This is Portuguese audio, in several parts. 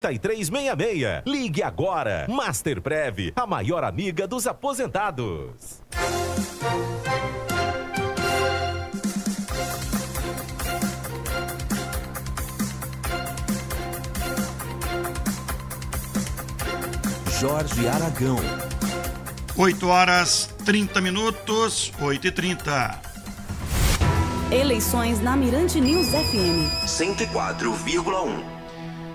3366. Ligue agora. Masterprev, a maior amiga dos aposentados. Jorge Aragão. 8h30, 8h30. Eleições na Mirante News FM 104,1.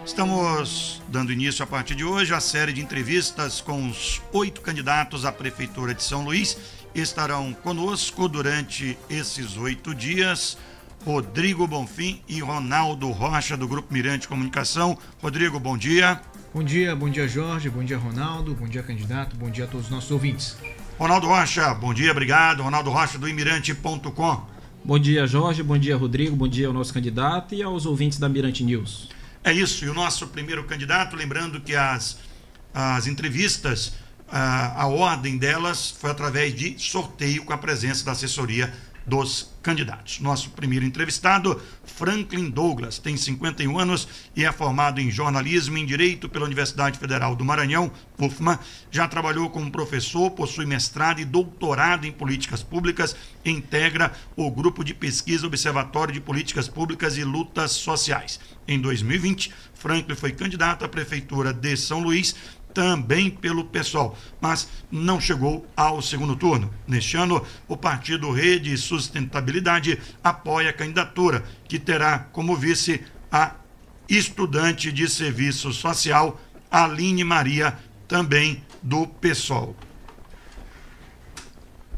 Estamos dando início a partir de hoje à série de entrevistas com os 8 candidatos à Prefeitura de São Luís. Estarão conosco durante esses 8 dias Rodrigo Bonfim e Ronaldo Rocha, do Grupo Mirante Comunicação. Rodrigo, bom dia. Bom dia Jorge, bom dia Ronaldo, bom dia candidato, bom dia a todos os nossos ouvintes. Ronaldo Rocha, bom dia, obrigado. Ronaldo Rocha do imirante.com. Bom dia Jorge, bom dia Rodrigo, bom dia ao nosso candidato e aos ouvintes da Mirante News. É isso, e o nosso primeiro candidato, lembrando que as entrevistas, a ordem delas foi através de sorteio com a presença da assessoria dos candidatos. Nosso primeiro entrevistado, Franklin Douglas, tem 51 anos e é formado em jornalismo e em direito pela Universidade Federal do Maranhão, UFMA. Já trabalhou como professor, possui mestrado e doutorado em políticas públicas e integra o grupo de pesquisa Observatório de Políticas Públicas e Lutas Sociais. Em 2020, Franklin foi candidato à Prefeitura de São Luís, também pelo PSOL, mas não chegou ao segundo turno. Neste ano, o partido Rede e Sustentabilidade apoia a candidatura, que terá como vice a estudante de serviço social Aline Maria, também do PSOL.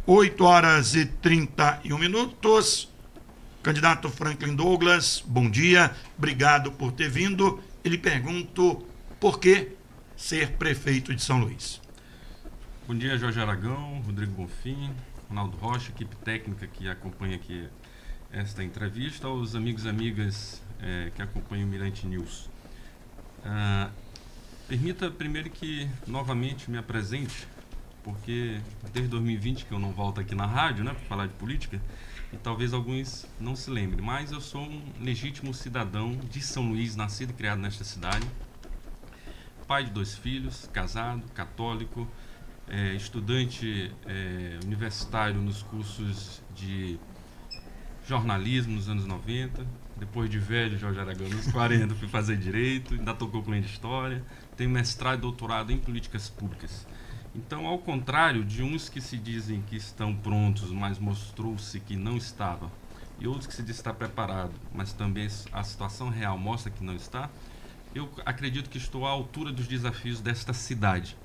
8h31. Candidato Franklin Douglas, bom dia, obrigado por ter vindo. Ele pergunta por que ser prefeito de São Luís. Bom dia, Jorge Aragão, Rodrigo Bonfim, Ronaldo Rocha, equipe técnica que acompanha aqui esta entrevista, aos amigos e amigas que acompanham o Mirante News. Permita primeiro que novamente me apresente, porque desde 2020 que eu não volto aqui na rádio, para falar de política, e talvez alguns não se lembrem, mas eu sou um legítimo cidadão de São Luís, nascido e criado nesta cidade, pai de 2 filhos, casado, católico, estudante universitário nos cursos de jornalismo nos anos 90, depois de velho, Jorge Aragão, nos 40 fui fazer direito, ainda estou concluindo história, tenho mestrado e doutorado em políticas públicas. Então, ao contrário de uns que se dizem que estão prontos, mas mostrou-se que não estava, e outros que se diz estar preparado, mas também a situação real mostra que não está, eu acredito que estou à altura dos desafios desta cidade.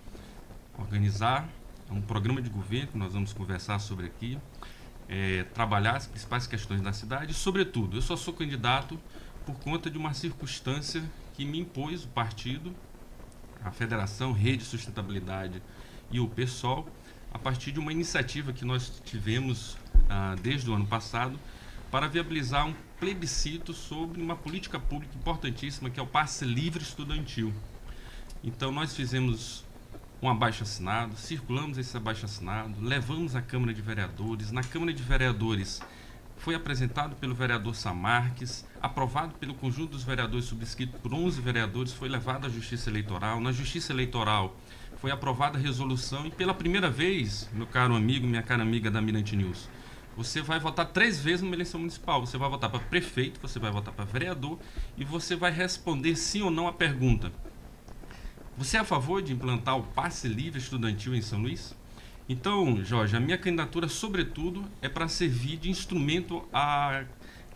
Organizar um programa de governo que nós vamos conversar sobre aqui, trabalhar as principais questões da cidade e, sobretudo, eu só sou candidato por conta de uma circunstância que me impôs o partido, a Federação, Rede Sustentabilidade e o PSOL, a partir de uma iniciativa que nós tivemos desde o ano passado para viabilizar um plebiscito sobre uma política pública importantíssima, que é o passe livre estudantil. Então nós fizemos um abaixo-assinado, circulamos esse abaixo-assinado, levamos à Câmara de Vereadores. Na Câmara de Vereadores foi apresentado pelo vereador Samarques, aprovado pelo conjunto dos vereadores, subscrito por 11 vereadores, foi levado à Justiça Eleitoral. Na Justiça Eleitoral foi aprovada a resolução e pela primeira vez, meu caro amigo, minha cara amiga da Mirante News, você vai votar 3 vezes numa eleição municipal. Você vai votar para prefeito, você vai votar para vereador e você vai responder sim ou não à pergunta: você é a favor de implantar o passe livre estudantil em São Luís? Então, Jorge, a minha candidatura, sobretudo, é para servir de instrumento à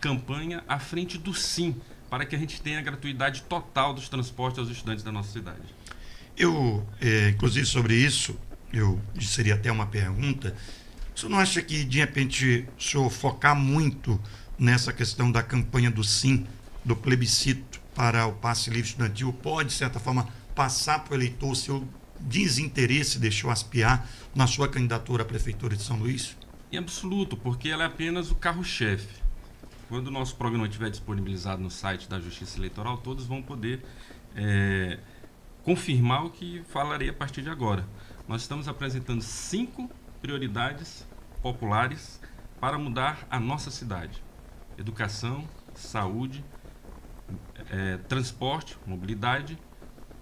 campanha à frente do sim, para que a gente tenha a gratuidade total dos transportes aos estudantes da nossa cidade. Inclusive sobre isso, seria até uma pergunta. O senhor não acha que, de repente, o senhor focar muito nessa questão da campanha do sim, do plebiscito para o passe livre estudantil, pode, de certa forma, passar para o eleitor o seu desinteresse, deixou aspiar na sua candidatura à Prefeitura de São Luís? Em absoluto, porque ela é apenas o carro-chefe. Quando o nosso programa estiver disponibilizado no site da Justiça Eleitoral, todos vão poder confirmar o que falarei a partir de agora. Nós estamos apresentando 5 prioridades populares para mudar a nossa cidade: educação, saúde, transporte, mobilidade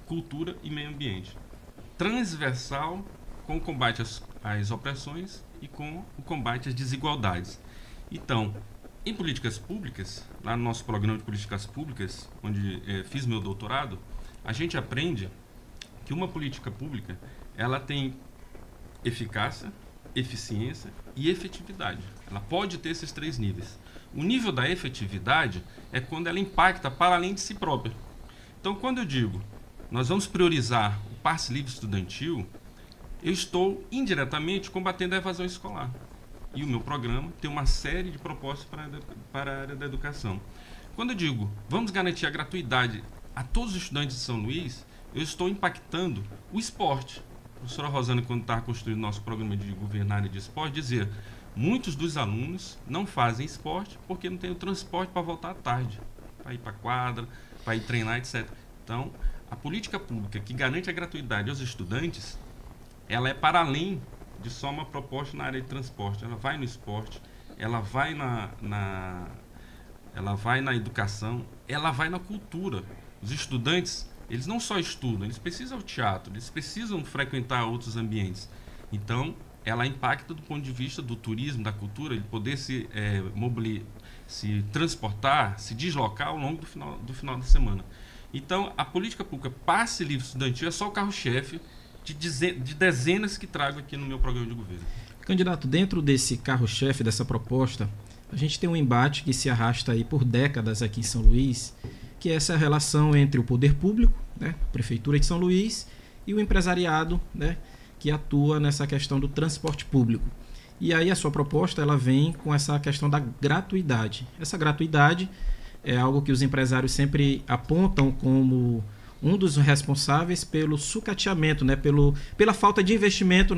cultura e meio ambiente. Transversal com o combate às opressões e com o combate às desigualdades. Então, em políticas públicas, lá no nosso programa de políticas públicas, onde fiz meu doutorado, a gente aprende que uma política pública ela tem eficácia, eficiência e efetividade. Ela pode ter esses 3 níveis. O nível da efetividade é quando ela impacta para além de si própria. Então, quando eu digo, nós vamos priorizar o passe livre estudantil, eu estou indiretamente combatendo a evasão escolar. E o meu programa tem uma série de propostas para a área da educação. Quando eu digo, vamos garantir a gratuidade a todos os estudantes de São Luís, eu estou impactando o esporte. A professora Rosana, quando estava construindo nosso programa de governar de esporte, dizia, muitos dos alunos não fazem esporte porque não tem o transporte para voltar à tarde, para ir para a quadra, para ir treinar, etc. Então, a política pública que garante a gratuidade aos estudantes, ela é para além de só uma proposta na área de transporte. Ela vai no esporte, ela vai ela vai na educação, ela vai na cultura. Os estudantes, eles não só estudam, eles precisam ao teatro, eles precisam frequentar outros ambientes. Então, ela impacta do ponto de vista do turismo, da cultura, de poder se transportar, se deslocar ao longo do final da semana. Então, a política pública passe livre estudantil é só o carro-chefe de dezenas que trago aqui no meu programa de governo. Candidato, dentro desse carro-chefe, dessa proposta, a gente tem um embate que se arrasta aí por décadas aqui em São Luís, que é essa relação entre o poder público, né, a Prefeitura de São Luís, e o empresariado, né, que atua nessa questão do transporte público. E aí a sua proposta ela vem com essa questão da gratuidade. Essa gratuidade é algo que os empresários sempre apontam como um dos responsáveis pelo sucateamento, né, pela falta de investimento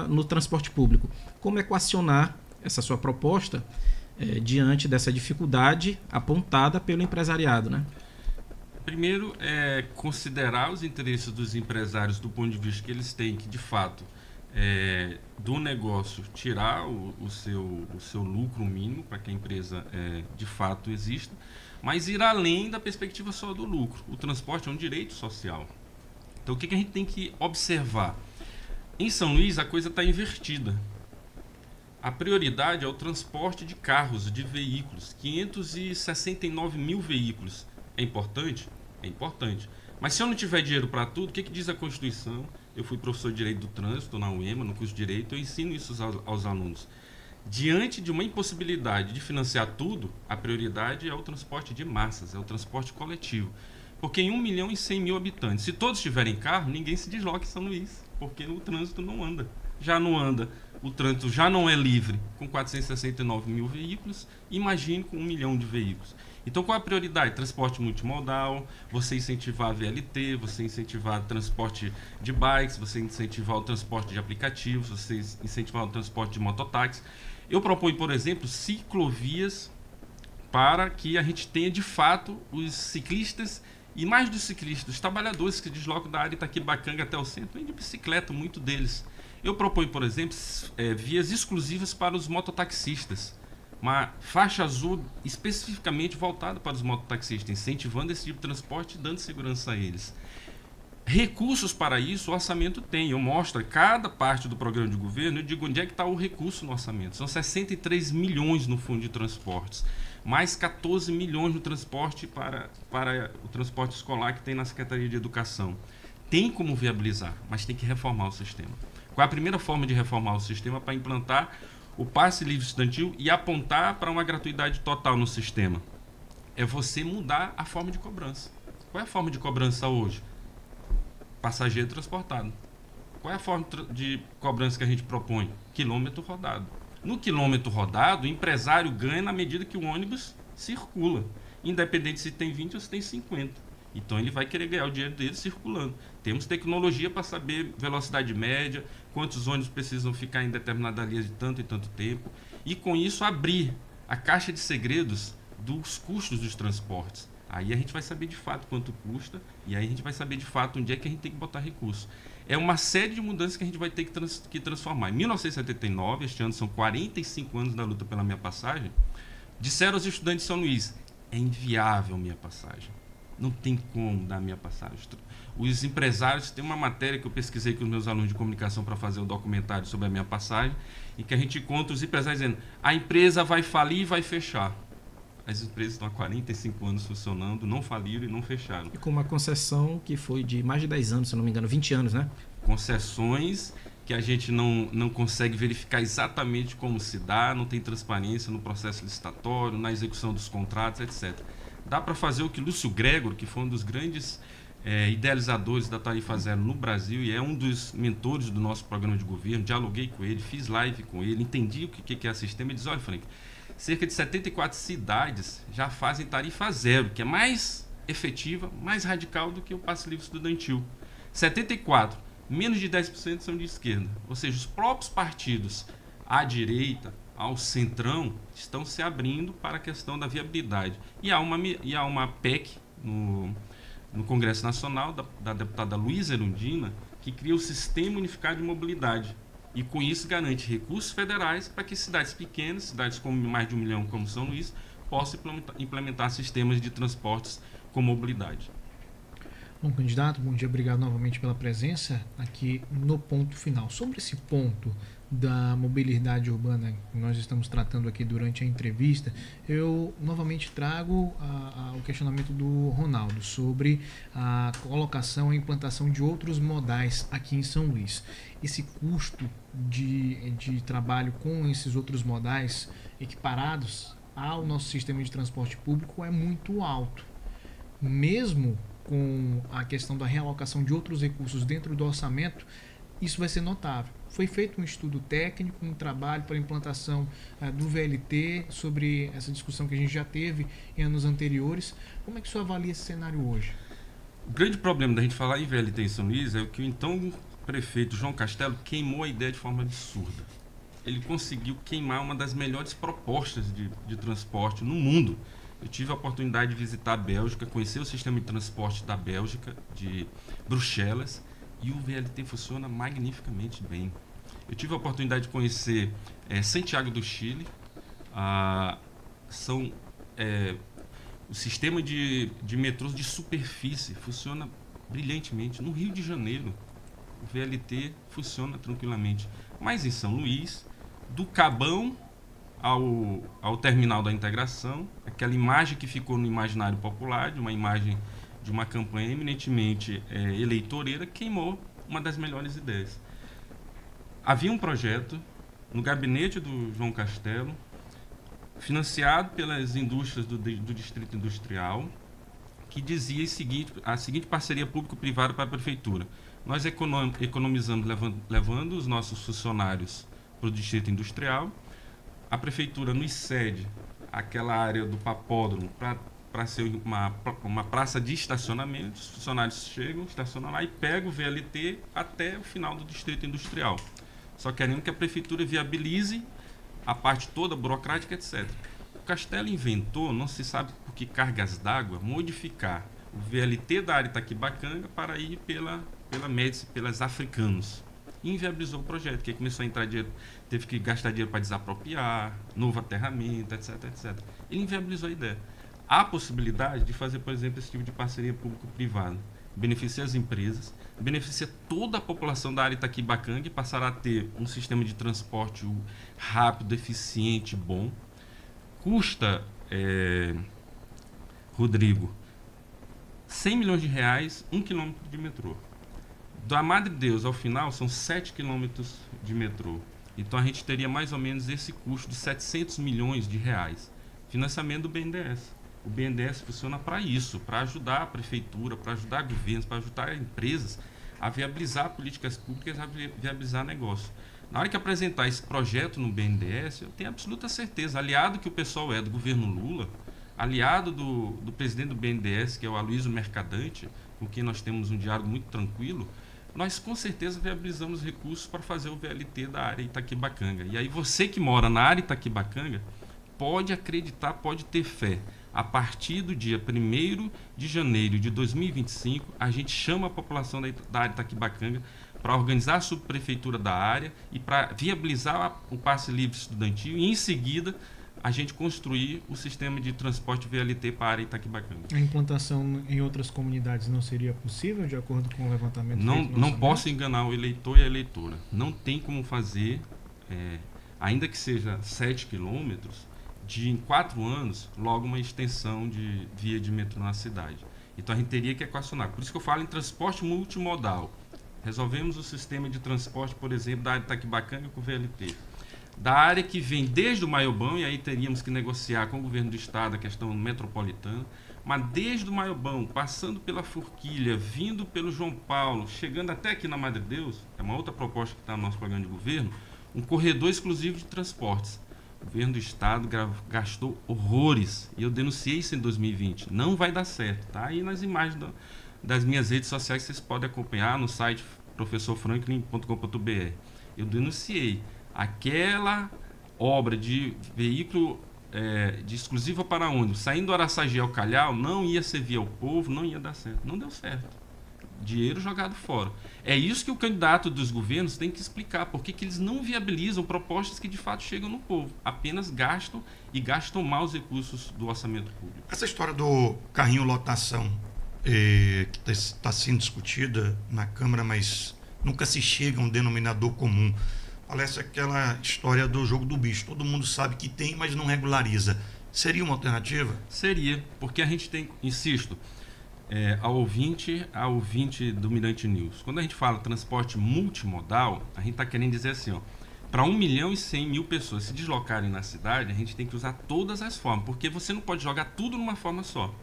no transporte público. Como equacionar essa sua proposta diante dessa dificuldade apontada pelo empresariado, né? Primeiro, é considerar os interesses dos empresários do ponto de vista que eles têm que, de fato, do negócio tirar o seu lucro mínimo para que a empresa de fato exista, mas ir além da perspectiva só do lucro. O transporte é um direito social. Então, o que a gente tem que observar? Em São Luís, a coisa está invertida. A prioridade é o transporte de carros, de veículos, 569 mil veículos. É importante? É importante. Mas se eu não tiver dinheiro para tudo, o que diz a Constituição? Eu fui professor de Direito do Trânsito na UEMA, no curso de Direito, eu ensino isso aos alunos. Diante de uma impossibilidade de financiar tudo, a prioridade é o transporte de massas, é o transporte coletivo. Porque em 1.100.000 habitantes, se todos tiverem carro, ninguém se desloca em São Luís, porque o trânsito não anda. Já não anda, o trânsito já não é livre com 469 mil veículos, imagine com 1 milhão de veículos. Então, qual é a prioridade? Transporte multimodal, você incentivar a VLT, você incentivar o transporte de bikes, você incentivar o transporte de aplicativos, você incentivar o transporte de mototáxi. Eu proponho, por exemplo, ciclovias para que a gente tenha, de fato, os ciclistas e mais dos ciclistas, os trabalhadores que deslocam da área Itaquibacanga até o centro, vêm de bicicleta, muito deles. Eu proponho, por exemplo, vias exclusivas para os mototaxistas. Uma faixa azul especificamente voltada para os mototaxistas, incentivando esse tipo de transporte e dando segurança a eles. Recursos para isso, o orçamento tem. Eu mostro cada parte do programa de governo, eu digo onde é que está o recurso no orçamento. São 63 milhões no fundo de transportes, mais 14 milhões no transporte para o transporte escolar que tem na Secretaria de Educação. Tem como viabilizar, mas tem que reformar o sistema. Qual é a primeira forma de reformar o sistema? Para implantar o passe livre estudantil e apontar para uma gratuidade total no sistema. É você mudar a forma de cobrança. Qual é a forma de cobrança hoje? Passageiro transportado. Qual é a forma de cobrança que a gente propõe? Quilômetro rodado. No quilômetro rodado, o empresário ganha na medida que o ônibus circula, independente se tem 20 ou se tem 50. Então ele vai querer ganhar o dinheiro dele circulando. Temos tecnologia para saber velocidade média, quantos ônibus precisam ficar em determinada linha de tanto e tanto tempo. E com isso abrir a caixa de segredos dos custos dos transportes. Aí a gente vai saber de fato quanto custa e aí a gente vai saber de fato onde é que a gente tem que botar recurso. É uma série de mudanças que a gente vai ter que transformar. Em 1979, este ano são 45 anos da luta pela minha passagem, disseram aos estudantes de São Luís, é inviável minha passagem. Não tem como dar minha passagem. Os empresários, tem uma matéria que eu pesquisei com os meus alunos de comunicação para fazer um documentário sobre a minha passagem, em que a gente conta os empresários dizendo: a empresa vai falir e vai fechar. As empresas estão há 45 anos funcionando, não faliram e não fecharam. E com uma concessão que foi de mais de 10 anos, se não me engano, 20 anos, né? Concessões que a gente não consegue verificar exatamente como se dá, não tem transparência no processo licitatório, na execução dos contratos, etc. Dá para fazer o que Lúcio Gregor, que foi um dos grandes idealizadores da Tarifa Zero no Brasil e é um dos mentores do nosso programa de governo, dialoguei com ele, fiz live com ele, entendi o que é sistema e disse: olha, Frank, cerca de 74 cidades já fazem tarifa zero, que é mais efetiva, mais radical do que o passe livre estudantil. 74, menos de 10% são de esquerda. Ou seja, os próprios partidos à direita, ao centrão, estão se abrindo para a questão da viabilidade. E há uma PEC no Congresso Nacional, da deputada Luísa Erundina, que cria o Sistema Unificado de Mobilidade. E com isso garante recursos federais para que cidades pequenas, cidades com mais de 1 milhão como São Luís, possam implementar sistemas de transportes com mobilidade. Bom, candidato, bom dia, obrigado novamente pela presença aqui no Ponto Final. Sobre esse ponto da mobilidade urbana que nós estamos tratando aqui durante a entrevista, eu novamente trago o questionamento do Ronaldo sobre a colocação e implantação de outros modais aqui em São Luís. Esse custo de trabalho com esses outros modais equiparados ao nosso sistema de transporte público é muito alto. Mesmo com a questão da realocação de outros recursos dentro do orçamento, isso vai ser notável. Foi feito um estudo técnico, um trabalho para a implantação do VLT sobre essa discussão que a gente já teve em anos anteriores. Como é que o senhor avalia esse cenário hoje? O grande problema da gente falar em VLT em São Luís é que o então prefeito João Castelo queimou a ideia de forma absurda. Ele conseguiu queimar uma das melhores propostas de transporte no mundo. Eu tive a oportunidade de visitar a Bélgica, conhecer o sistema de transporte da Bélgica, de Bruxelas, e o VLT funciona magnificamente bem. Eu tive a oportunidade de conhecer Santiago do Chile. O sistema de metrôs de superfície funciona brilhantemente. No Rio de Janeiro, o VLT funciona tranquilamente. Mas em São Luís, do Cabão ao terminal da integração, aquela imagem que ficou no imaginário popular, de uma imagem de uma campanha eminentemente eleitoreira, queimou uma das melhores ideias. Havia um projeto no gabinete do João Castelo, financiado pelas indústrias do Distrito Industrial, que dizia a seguinte parceria público-privada para a prefeitura. Nós economizamos levando os nossos funcionários para o Distrito Industrial. A prefeitura nos cede aquela área do papódromo para ser uma praça de estacionamento. Os funcionários chegam, estacionam lá e pegam o VLT até o final do Distrito Industrial. Só querendo que a prefeitura viabilize a parte toda burocrática, etc. O Castelo inventou, não se sabe por que cargas d'água, modificar o VLT da área Itaquibacanga para ir pela Médici, pelas Africanos. E inviabilizou o projeto, que começou a entrar dinheiro, teve que gastar dinheiro para desapropriar, novo aterramento, etc, etc. Ele inviabilizou a ideia. Há possibilidade de fazer, por exemplo, esse tipo de parceria público-privada. Beneficia as empresas, beneficia toda a população da área Itaquibacanga e passará a ter um sistema de transporte rápido, eficiente, bom. Custa, Rodrigo, 100 milhões de reais, 1 quilômetro de metrô. Da Madre Deus ao final são 7 quilômetros de metrô. Então a gente teria mais ou menos esse custo de 700 milhões de reais. Financiamento do BNDES. O BNDES funciona para isso, para ajudar a prefeitura, para ajudar governos, para ajudar empresas a viabilizar políticas públicas, a viabilizar negócio. Na hora que apresentar esse projeto no BNDES, eu tenho absoluta certeza, aliado que o pessoal do governo Lula, aliado do presidente do BNDES, que é o Aloysio Mercadante, com quem nós temos um diálogo muito tranquilo, nós com certeza viabilizamos recursos para fazer o VLT da área Itaquibacanga. E aí você que mora na área Itaquibacanga pode acreditar, pode ter fé. A partir do dia 1º de janeiro de 2025, a gente chama a população da área Itaquibacanga para organizar a subprefeitura da área e para viabilizar o passe livre estudantil e, em seguida, a gente construir o sistema de transporte VLT para a área Itaquibacanga. A implantação em outras comunidades não seria possível, de acordo com o levantamento feito no Não orçamento? posso enganar o eleitor e a eleitora. Não tem como fazer, ainda que seja 7 quilômetros, em 4 anos, logo uma extensão de via de metrô na cidade. Então a gente teria que equacionar. Por isso que eu falo em transporte multimodal. Resolvemos o sistema de transporte, por exemplo, da área Itaquibacanga com o VLT. Da área que vem desde o Maiobão, e aí teríamos que negociar com o governo do estado a questão metropolitana, mas desde o Maiobão, passando pela Forquilha, vindo pelo João Paulo, chegando até aqui na Madre Deus, é uma outra proposta que está no nosso programa de governo, um corredor exclusivo de transportes. O governo do estado gastou horrores, e eu denunciei isso em 2020. Não vai dar certo. Tá aí nas imagens das minhas redes sociais, vocês podem acompanhar no site professorfranklin.com.br. Eu denunciei aquela obra de veículo de exclusiva para ônibus, saindo do Araçagi ao Calhau, não ia servir ao povo, não ia dar certo. Não deu certo. Dinheiro jogado fora. É isso que o candidato dos governos tem que explicar, porque que eles não viabilizam propostas que de fato chegam no povo, apenas gastam e gastam mal os recursos do orçamento público. Essa história do carrinho lotação, que está sendo discutida na Câmara, mas nunca se chega a um denominador comum. Parece aquela história do jogo do bicho. Todo mundo sabe que tem, mas não regulariza. Seria uma alternativa? Seria, porque a gente tem, insisto, ao ouvinte do Mirante News, quando a gente fala transporte multimodal, a gente está querendo dizer assim, para 1.100.000 pessoas se deslocarem na cidade, a gente tem que usar todas as formas, porque você não pode jogar tudo numa forma só.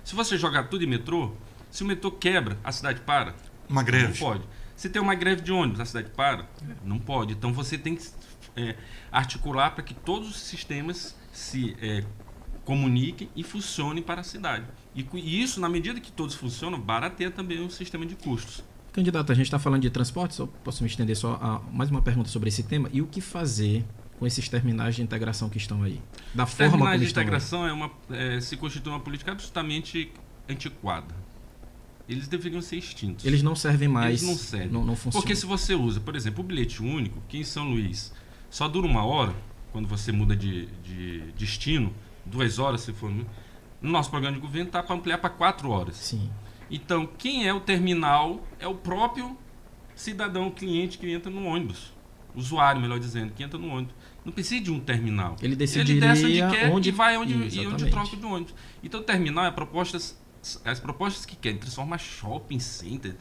Se você jogar tudo em metrô, se o metrô quebra, a cidade para? Uma greve? Não pode. Se tem uma greve de ônibus, a cidade para? Não pode. Então você tem que articular para que todos os sistemas se comuniquem e funcionem para a cidade. E isso, na medida que todos funcionam, barateia também o sistema de custos. Candidato, a gente está falando de transporte, só posso me estender mais uma pergunta sobre esse tema. E o que fazer com esses terminais de integração que estão aí? Da forma como terminais de estão integração se constitui uma política absolutamente antiquada. Eles deveriam ser extintos. Eles não servem mais. Eles não servem. Não funcionam. Porque se você usa, por exemplo, o bilhete único, que em São Luís só dura 1 hora, quando você muda de destino, 2 horas se for. No nosso programa de governo está para ampliar para 4 horas. Sim. Então, quem é o terminal é o próprio cidadão, cliente que entra no ônibus. Usuário, melhor dizendo, que entra no ônibus. Não precisa de um terminal. Ele decidiria desce onde quer onde, e vai onde exatamente. troca de ônibus. Então, o terminal é as propostas que querem transformar shopping center,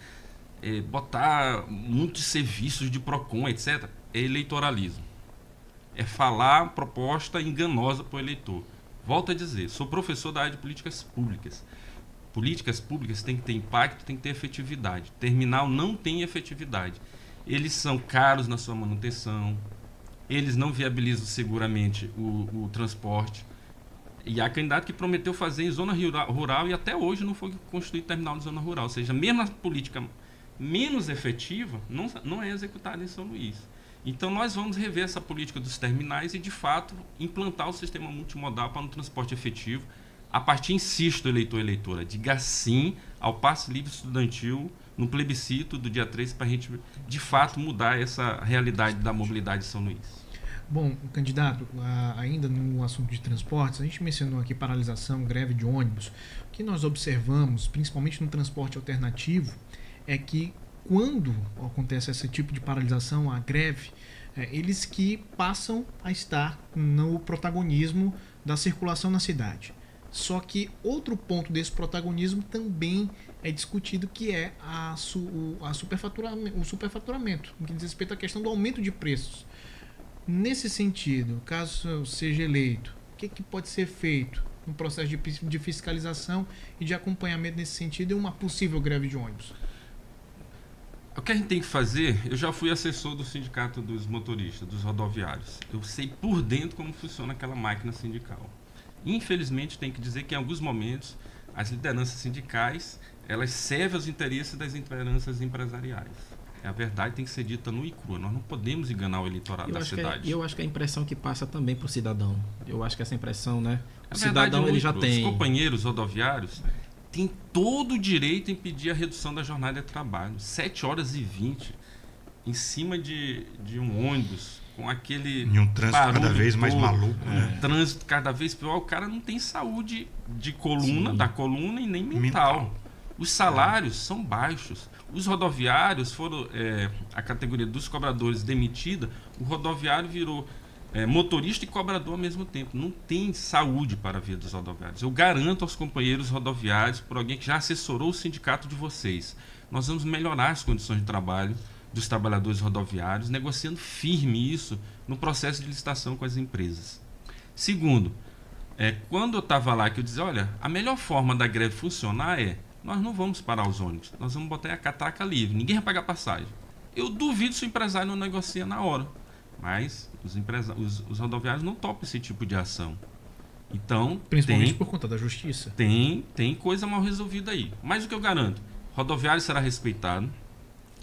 botar muitos serviços de PROCON, etc., é eleitoralismo. É falar proposta enganosa para o eleitor. Volto a dizer, sou professor da área de políticas públicas. Políticas públicas têm que ter impacto, têm que ter efetividade. Terminal não tem efetividade. Eles são caros na sua manutenção, eles não viabilizam seguramente o transporte. E há candidato que prometeu fazer em zona rural e até hoje não foi construído terminal de zona rural. Ou seja, mesmo a política menos efetiva não é executada em São Luís. Então nós vamos rever essa política dos terminais e, de fato, implantar o sistema multimodal para um transporte efetivo. A partir, insisto, eleitor e eleitora, diga sim ao passe livre estudantil no plebiscito do dia 3 para a gente, de fato, mudar essa realidade da mobilidade de São Luís. Bom, candidato, ainda no assunto de transportes, a gente mencionou aqui paralisação, greve de ônibus. O que nós observamos, principalmente no transporte alternativo, é que quando acontece esse tipo de paralisação, a greve, eles que passam a estar no protagonismo da circulação na cidade. Só que outro ponto desse protagonismo também é discutido, que é o superfaturamento, no que diz respeito à questão do aumento de preços. Nesse sentido, caso seja eleito, o que pode ser feito no processo de fiscalização e de acompanhamento nesse sentido em uma possível greve de ônibus? O que a gente tem que fazer, eu já fui assessor do sindicato dos motoristas, dos rodoviários. Eu sei por dentro como funciona aquela máquina sindical. Infelizmente, tem que dizer que em alguns momentos as lideranças sindicais, elas servem aos interesses das lideranças empresariais. A verdade tem que ser dita nua e crua. Nós não podemos enganar o eleitorado da cidade. Eu acho que é a impressão que passa também para o cidadão. Eu acho que essa impressão, né? O cidadão ele já tem. Os companheiros rodoviários têm todo o direito em pedir a redução da jornada de trabalho. 7 horas e 20. em cima de um ônibus, com aquele E um trânsito cada vez mais maluco, né? Trânsito cada vez pior, o cara não tem saúde de coluna, da coluna e nem mental. Os salários são baixos. Os rodoviários foram, a categoria dos cobradores demitida, o rodoviário virou motorista e cobrador ao mesmo tempo. Não tem saúde para a vida dos rodoviários. Eu garanto aos companheiros rodoviários, por alguém que já assessorou o sindicato de vocês, nós vamos melhorar as condições de trabalho dos trabalhadores rodoviários, negociando firme isso no processo de licitação com as empresas. Segundo, quando eu estava lá, que eu dizia, olha, a melhor forma da greve funcionar nós não vamos parar os ônibus, nós vamos botar a catraca livre, ninguém vai pagar passagem. Eu duvido se o empresário não negocia na hora, mas os rodoviários não topam esse tipo de ação. Então, principalmente por conta da justiça. Tem coisa mal resolvida aí. Mas o que eu garanto, rodoviário será respeitado,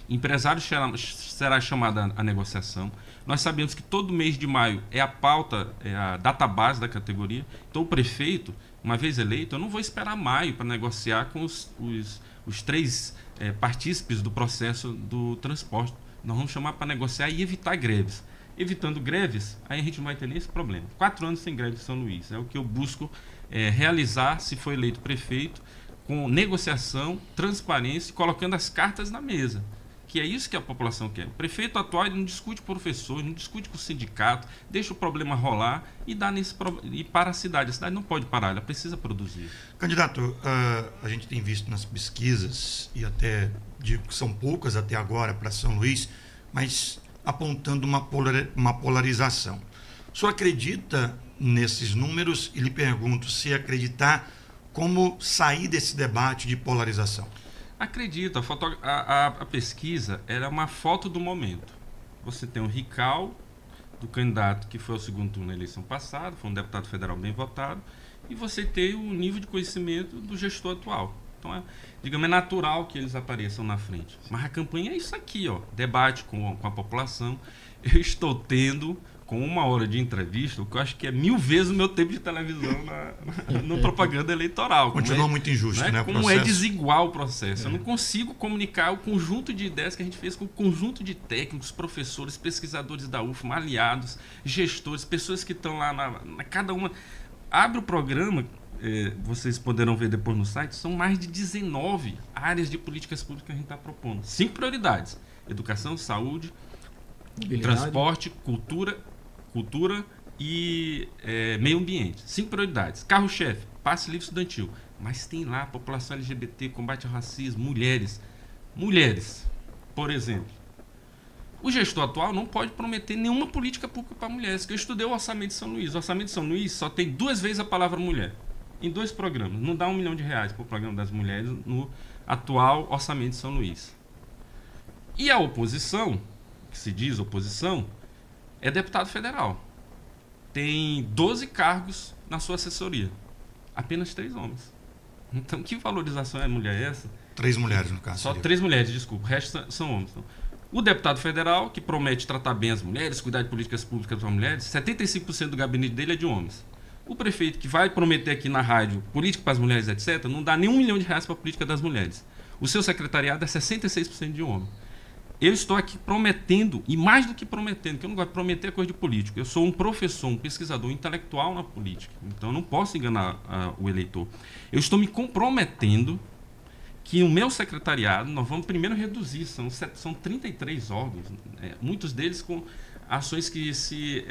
empresário será chamado à negociação. Nós sabemos que todo mês de maio é a pauta, é a database da categoria. Então o prefeito, uma vez eleito, eu não vou esperar maio para negociar com os três partícipes do processo do transporte. Nós vamos chamar para negociar e evitar greves. Evitando greves, aí a gente não vai ter nem esse problema. 4 anos sem greve em São Luís. É o que eu busco realizar, se for eleito prefeito, com negociação, transparência e colocando as cartas na mesa. Que é isso que a população quer. O prefeito atual ele não discute com o professor, não discute com o sindicato, deixa o problema rolar e dá e para a cidade. A cidade não pode parar, ela precisa produzir. Candidato, a gente tem visto nas pesquisas, e até digo que são poucas até agora para São Luís, mas apontando uma polarização. O senhor acredita nesses números? E lhe pergunto se acreditar, como sair desse debate de polarização? Acredito, a pesquisa era uma foto do momento. Você tem o RICAL, do candidato que foi ao segundo turno na eleição passada, foi um deputado federal bem votado, e você tem o nível de conhecimento do gestor atual. Então, digamos, é natural que eles apareçam na frente. Mas a campanha é isso aqui, ó, debate com a população. Eu estou tendo, com 1 hora de entrevista, o que eu acho que é 1000 vezes o meu tempo de televisão no propaganda eleitoral. Continua muito injusto, né? Como é desigual o processo. Eu não consigo comunicar o conjunto de ideias que a gente fez com o conjunto de técnicos, professores, pesquisadores da UFMA, aliados, gestores, pessoas que estão lá cada uma. Abre o programa, vocês poderão ver depois no site, são mais de 19 áreas de políticas públicas que a gente está propondo. 5 prioridades: educação, saúde, transporte, cultura e meio ambiente. 5 prioridades. Carro-chefe, passe livre estudantil. Mas tem lá a população LGBT, combate ao racismo, mulheres. Mulheres, por exemplo. O gestor atual não pode prometer nenhuma política pública para mulheres, que eu estudei o Orçamento de São Luís. O Orçamento de São Luís só tem 2 vezes a palavra mulher. Em 2 programas. Não dá R$1 milhão para o programa das mulheres no atual Orçamento de São Luís. E a oposição, que se diz oposição, é deputado federal. Tem 12 cargos na sua assessoria. Apenas 3 homens. Então, que valorização é mulher essa? 3 mulheres, no caso. Só 3 mulheres, desculpa. O resto são homens. Então, o deputado federal, que promete tratar bem as mulheres, cuidar de políticas públicas para mulheres, 75% do gabinete dele é de homens. O prefeito, que vai prometer aqui na rádio política para as mulheres, etc., não dá nem R$1 milhão para a política das mulheres. O seu secretariado é 66% de homem. Eu estou aqui prometendo, e mais do que prometendo, que eu não gosto de prometer coisa de político. Eu sou um professor, um pesquisador, um intelectual na política. Então eu não posso enganar o eleitor. Eu estou me comprometendo que o meu secretariado, nós vamos primeiro reduzir, são 33 órgãos, muitos deles com ações que se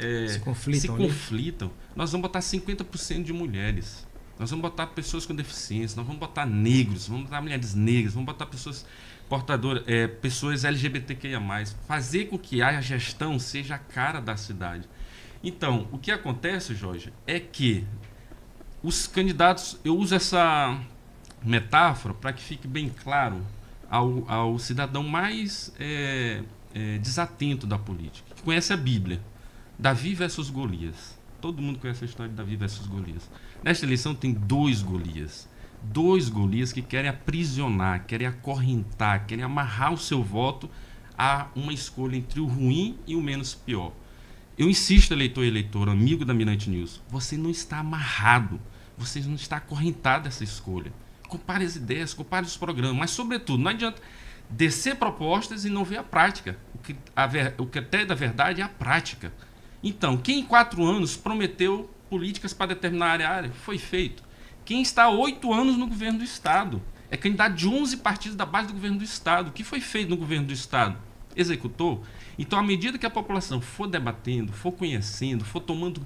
conflitam. Nós vamos botar 50% de mulheres. Nós vamos botar pessoas com deficiência, nós vamos botar negros, vamos botar mulheres negras, vamos botar pessoas portadoras, pessoas LGBTQIA+, fazer com que a gestão seja a cara da cidade. Então, o que acontece, Jorge, é que os candidatos, eu uso essa metáfora para que fique bem claro ao cidadão mais desatento da política, que conhece a Bíblia. Davi versus Golias. Todo mundo conhece a história de Davi versus Golias. Nesta eleição tem 2 Golias. 2 Golias que querem aprisionar, querem acorrentar, querem amarrar o seu voto a uma escolha entre o ruim e o menos pior. Eu insisto, eleitor e eleitora, amigo da Mirante News, você não está amarrado, você não está acorrentado a essa escolha. Compare as ideias, compare os programas, mas, sobretudo, não adianta descer propostas e não ver a prática. O o critério da verdade é a prática. Então, quem em 4 anos prometeu políticas para determinada área, foi feito. Quem está há 8 anos no governo do Estado, é candidato de 11 partidos da base do governo do Estado. O que foi feito no governo do Estado? Executou? Então, à medida que a população for debatendo, for conhecendo, for tomando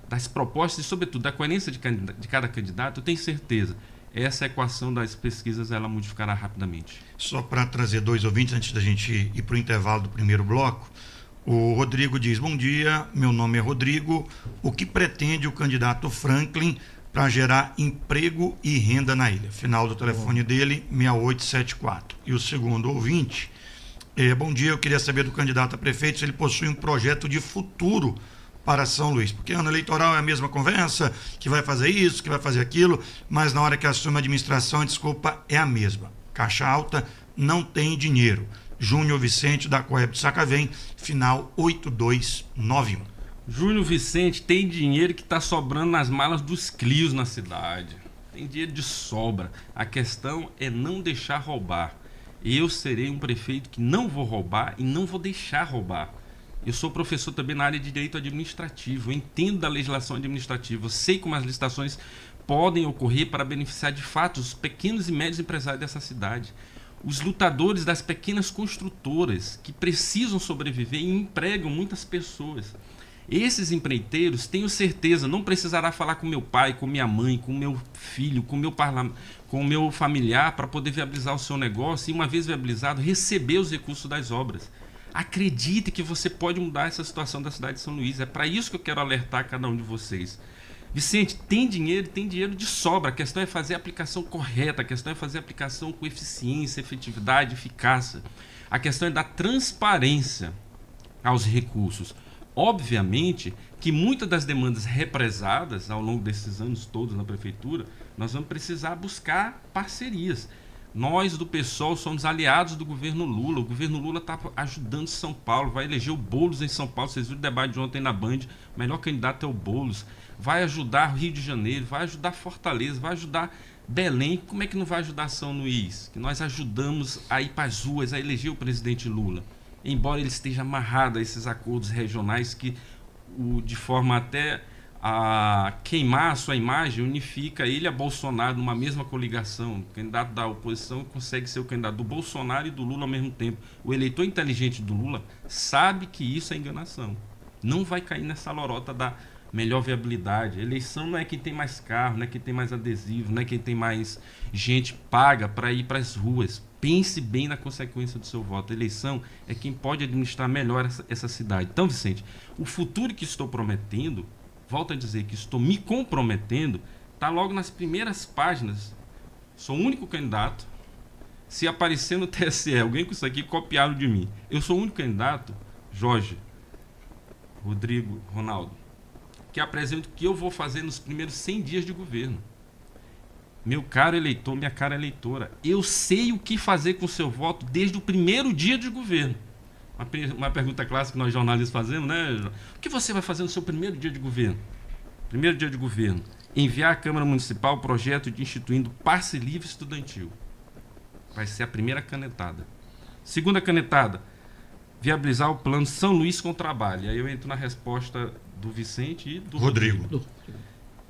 das propostas e, sobretudo, da coerência de cada candidato, eu tenho certeza, essa equação das pesquisas ela modificará rapidamente. Só para trazer 2 ouvintes, antes da gente ir para o intervalo do primeiro bloco, o Rodrigo diz: bom dia, meu nome é Rodrigo, o que pretende o candidato Franklin para gerar emprego e renda na ilha? Final do telefone dele, 6874. E o segundo ouvinte, bom dia, eu queria saber do candidato a prefeito se ele possui um projeto de futuro para São Luís, porque ano eleitoral é a mesma conversa, que vai fazer isso, que vai fazer aquilo, mas na hora que assume a administração, a desculpa é a mesma. Caixa alta, não tem dinheiro. Júnior Vicente, da Coeb de Sacavém, final 8291. Júnior Vicente, tem dinheiro que está sobrando nas malas dos Clios na cidade. Tem dinheiro de sobra. A questão é não deixar roubar. Eu serei um prefeito que não vou roubar e não vou deixar roubar. Eu sou professor também na área de direito administrativo. Eu entendo da legislação administrativa. Eu sei como as licitações podem ocorrer para beneficiar de fato os pequenos e médios empresários dessa cidade. Os lutadores das pequenas construtoras que precisam sobreviver e empregam muitas pessoas. Esses empreiteiros, tenho certeza, não precisará falar com meu pai, com minha mãe, com meu filho, com o meu familiar para poder viabilizar o seu negócio e, uma vez viabilizado, receber os recursos das obras. Acredite que você pode mudar essa situação da cidade de São Luís. É para isso que eu quero alertar cada um de vocês. Vicente, tem dinheiro de sobra. A questão é fazer a aplicação correta, a questão é fazer a aplicação com eficiência, efetividade, eficácia. A questão é dar transparência aos recursos. Obviamente que muitas das demandas represadas ao longo desses anos todos na prefeitura, nós vamos precisar buscar parcerias. Nós do PSOL somos aliados do governo Lula. O governo Lula está ajudando São Paulo, vai eleger o Boulos em São Paulo. Vocês viram o debate de ontem na Band, o melhor candidato é o Boulos. Vai ajudar Rio de Janeiro, vai ajudar Fortaleza, vai ajudar Belém. Como é que não vai ajudar São Luís? Que nós ajudamos a ir para as ruas, a eleger o presidente Lula. Embora ele esteja amarrado a esses acordos regionais que, de forma até a queimar a sua imagem, unifica ele a Bolsonaro numa mesma coligação. O candidato da oposição consegue ser o candidato do Bolsonaro e do Lula ao mesmo tempo. O eleitor inteligente do Lula sabe que isso é enganação. Não vai cair nessa lorota da melhor viabilidade. A eleição não é quem tem mais carro, não é quem tem mais adesivo, não é quem tem mais gente paga para ir para as ruas. Pense bem na consequência do seu voto. A eleição é quem pode administrar melhor essa cidade. Então, Vicente, o futuro que estou prometendo, volto a dizer que estou me comprometendo, está logo nas primeiras páginas. Sou o único candidato. Se aparecer no TSE alguém com isso aqui, copiaram de mim. Eu sou o único candidato, Jorge, Rodrigo, Ronaldo, que apresento o que eu vou fazer nos primeiros 100 dias de governo. Meu caro eleitor, minha cara eleitora, eu sei o que fazer com o seu voto desde o primeiro dia de governo. Uma pergunta clássica que nós jornalistas fazemos, né? O que você vai fazer no seu primeiro dia de governo? Primeiro dia de governo, enviar à Câmara Municipal o projeto de instituindo passe livre estudantil. Vai ser a primeira canetada. Segunda canetada, viabilizar o plano São Luís com Trabalho. E aí eu entro na resposta do Vicente e do Rodrigo.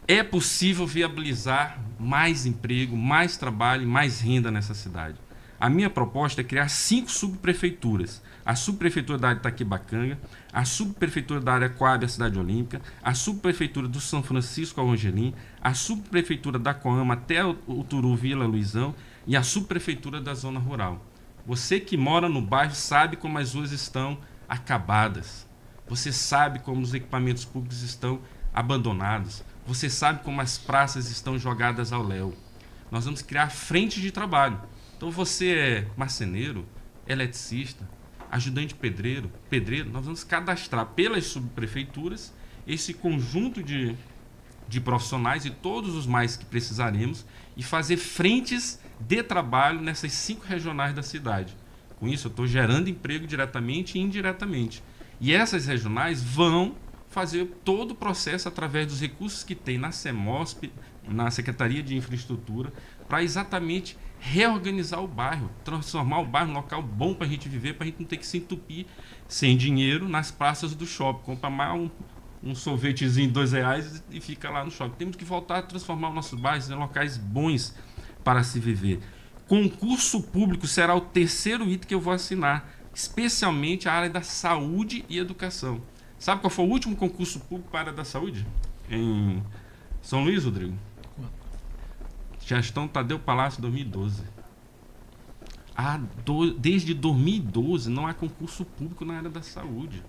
É possível viabilizar mais emprego, mais trabalho e mais renda nessa cidade. A minha proposta é criar 5 subprefeituras. A subprefeitura da área Itaquibacanga, a subprefeitura da área Coab, a Cidade Olímpica, a subprefeitura do São Francisco ao Angelim, a subprefeitura da Coama até o Turu, Vila Luizão e a subprefeitura da Zona Rural. Você que mora no bairro sabe como as ruas estão acabadas. Você sabe como os equipamentos públicos estão abandonados. Você sabe como as praças estão jogadas ao léu. Nós vamos criar frentes de trabalho. Então você é marceneiro, eletricista, ajudante pedreiro, nós vamos cadastrar pelas subprefeituras esse conjunto de profissionais e todos os mais que precisaremos e fazer frentes de trabalho nessas 5 regionais da cidade. Com isso eu estou gerando emprego diretamente e indiretamente. E essas regionais vão fazer todo o processo através dos recursos que tem na CEMOSP, na Secretaria de Infraestrutura, para exatamente reorganizar o bairro, transformar o bairro num local bom para a gente viver, para a gente não ter que se entupir sem dinheiro nas praças do shopping, comprar mais um sorvetezinho de R$2 e fica lá no shopping. Temos que voltar a transformar os nossos bairros em locais bons para se viver. Concurso público será o terceiro item que eu vou assinar, especialmente a área da saúde e educação. Sabe qual foi o último concurso público para a área da saúde? Em São Luís, Rodrigo? Gestão Tadeu Palácio 2012. Desde 2012 não há concurso público na área da saúde.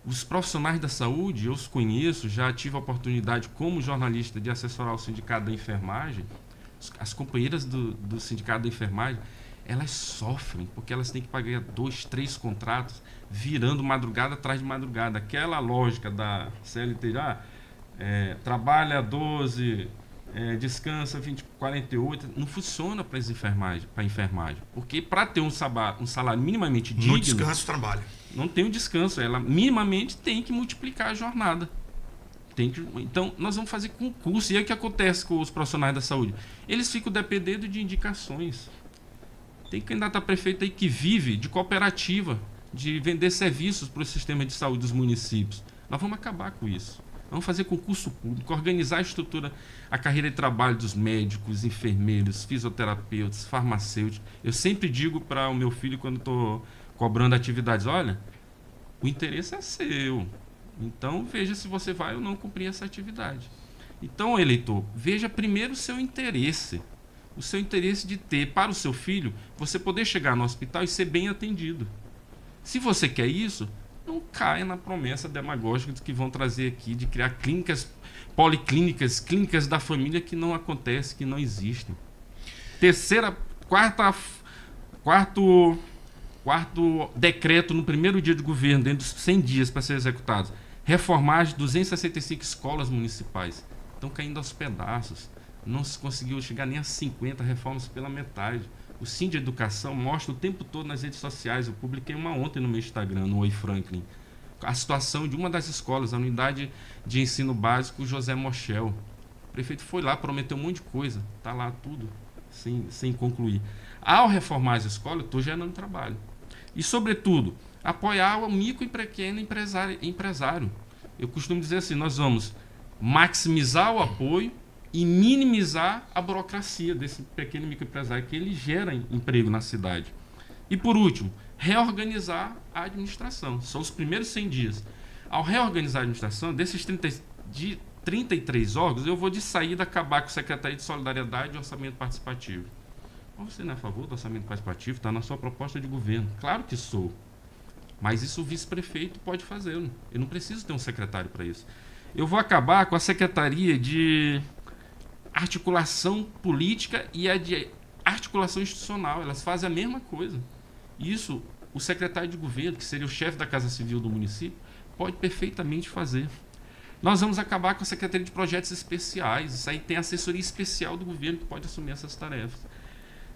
Os profissionais da saúde, eu os conheço, já tive a oportunidade como jornalista de assessorar o Sindicato da Enfermagem. As companheiras do Sindicato da Enfermagem, elas sofrem, porque elas têm que pagar 2, 3 contratos, virando madrugada atrás de madrugada. Aquela lógica da CLT, trabalha 12... descansa 48, não funciona para a enfermagem, porque para ter um salário minimamente digno, no descanso trabalha. Não tem um descanso, ela minimamente tem que multiplicar a jornada. Então nós vamos fazer concurso. E aí o que acontece com os profissionais da saúde? Eles ficam dependendo de indicações. Tem candidato a prefeito aí que vive de cooperativa, de vender serviços para o sistema de saúde dos municípios. Nós vamos acabar com isso. Vamos fazer concurso público, organizar a estrutura, a carreira de trabalho dos médicos, enfermeiros, fisioterapeutas, farmacêuticos. Eu sempre digo para o meu filho, quando estou cobrando atividades, olha, o interesse é seu. Então, veja se você vai ou não cumprir essa atividade. Então, eleitor, veja primeiro o seu interesse. O seu interesse de ter, para o seu filho, você poder chegar no hospital e ser bem atendido. Se você quer isso, não caia na promessa demagógica de que vão trazer aqui, de criar clínicas, policlínicas, clínicas da família que não acontecem, que não existem. Quarto decreto no primeiro dia de governo, dentro dos 100 dias para ser executado. Reformar de 265 escolas municipais. Estão caindo aos pedaços. Não se conseguiu chegar nem a 50 reformas pela metade. O Sim de Educação mostra o tempo todo nas redes sociais. Eu publiquei uma ontem no meu Instagram, no Oi Franklin, a situação de uma das escolas, a unidade de ensino básico José Mochel. O prefeito foi lá, prometeu um monte de coisa. Está lá tudo sem concluir. Ao reformar as escolas, eu estou gerando trabalho. E, sobretudo, apoiar o micro e pequeno empresário. Eu costumo dizer assim, nós vamos maximizar o apoio e minimizar a burocracia desse pequeno microempresário, que ele gera emprego na cidade. E, por último, reorganizar a administração. São os primeiros 100 dias. Ao reorganizar a administração, desses 33 órgãos, eu vou de saída acabar com a Secretaria de Solidariedade e Orçamento Participativo. Mas você não é a favor do orçamento participativo? Está na sua proposta de governo. Claro que sou. Mas isso o vice-prefeito pode fazer. Eu não preciso ter um secretário para isso. Eu vou acabar com a Secretaria de Articulação Política e a de Articulação Institucional. Elas fazem a mesma coisa. Isso, o secretário de governo, que seria o chefe da Casa Civil do município, pode perfeitamente fazer. Nós vamos acabar com a Secretaria de Projetos Especiais. Isso aí tem assessoria especial do governo que pode assumir essas tarefas.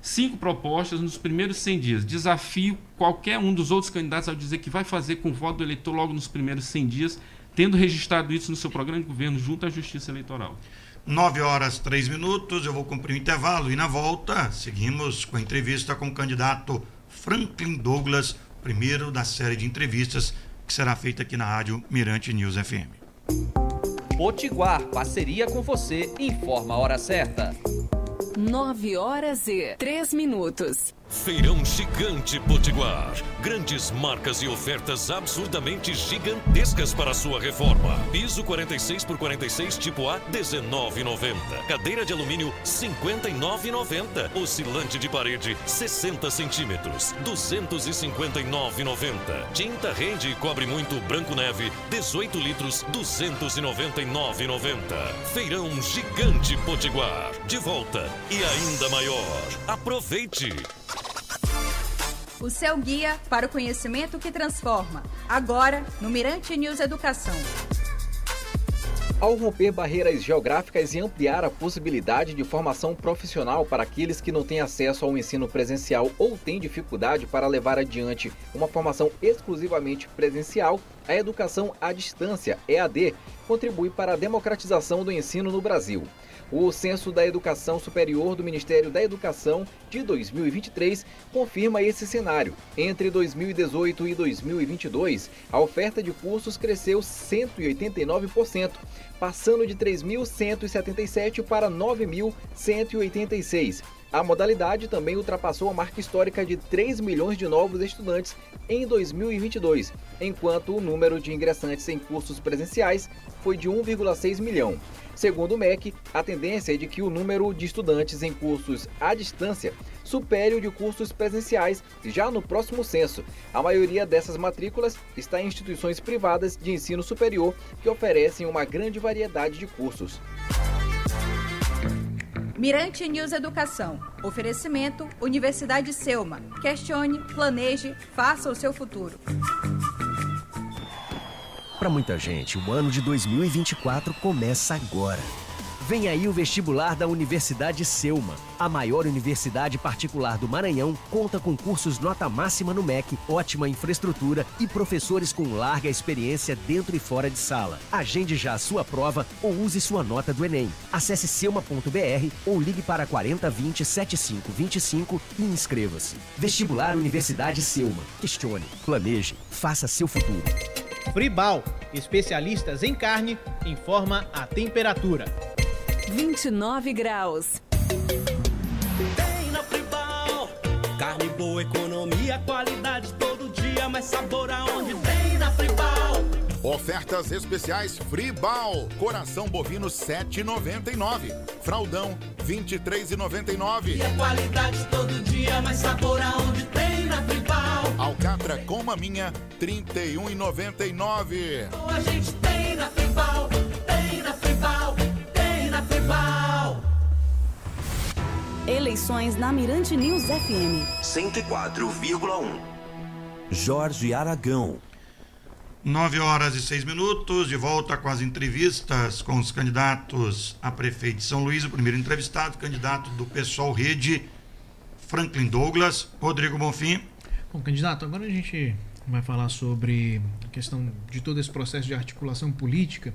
5 propostas nos primeiros 100 dias. Desafio qualquer um dos outros candidatos ao dizer que vai fazer com o voto do eleitor logo nos primeiros 100 dias, tendo registrado isso no seu programa de governo junto à Justiça Eleitoral. 9h03, eu vou cumprir o intervalo e na volta seguimos com a entrevista com o candidato Franklin Douglas, primeiro da série de entrevistas que será feita aqui na Rádio Mirante News FM. Potiguar, parceria com você, informa a hora certa. 9h03. Feirão Gigante Potiguar. Grandes marcas e ofertas absurdamente gigantescas para a sua reforma. Piso 46x46 tipo A, R$19,90. Cadeira de alumínio, R$59,90. Oscilante de parede, 60 centímetros, R$259,90. Tinta rende e cobre muito branco neve, 18 litros, R$299,90. Feirão Gigante Potiguar. De volta e ainda maior. Aproveite! O seu guia para o conhecimento que transforma. Agora, no Mirante News Educação. Ao romper barreiras geográficas e ampliar a possibilidade de formação profissional para aqueles que não têm acesso ao ensino presencial ou têm dificuldade para levar adiante uma formação exclusivamente presencial, a educação à distância, EAD, contribui para a democratização do ensino no Brasil. O Censo da Educação Superior do Ministério da Educação de 2023 confirma esse cenário. Entre 2018 e 2022, a oferta de cursos cresceu 189%, passando de 3.177 para 9.186. A modalidade também ultrapassou a marca histórica de 3 milhões de novos estudantes em 2022, enquanto o número de ingressantes em cursos presenciais foi de 1,6 milhão. Segundo o MEC, a tendência é de que o número de estudantes em cursos à distância supere o de cursos presenciais já no próximo censo. A maioria dessas matrículas está em instituições privadas de ensino superior que oferecem uma grande variedade de cursos. Mirante News Educação. Oferecimento Universidade Selma. Questione, planeje, faça o seu futuro. Para muita gente, o ano de 2024 começa agora. Vem aí o vestibular da Universidade Selma. A maior universidade particular do Maranhão conta com cursos nota máxima no MEC, ótima infraestrutura e professores com larga experiência dentro e fora de sala. Agende já a sua prova ou use sua nota do Enem. Acesse selma.br ou ligue para 4020 7525 e inscreva-se. Vestibular Universidade Selma. Questione, planeje, faça seu futuro. Fribal, especialistas em carne, informa a temperatura. 29 graus. Tem na Fribal, carne boa, economia, qualidade todo dia, mais sabor aonde tem na Fribal. Ofertas especiais Fribal. Coração bovino 7,99. Fraldão 23,99. E a qualidade todo dia, mais sabor aonde tem na Fribal. Alcatra com maminha 31,99. A gente tem na Fribal, tem na Fribal, tem na Fribal. Eleições na Mirante News FM 104,1. Jorge Aragão. 9h06, de volta com as entrevistas com os candidatos a prefeito de São Luís. O primeiro entrevistado, candidato do PSOL Rede, Franklin Douglas. Rodrigo Bonfim. Bom, candidato, agora a gente vai falar sobre a questão de todo esse processo de articulação política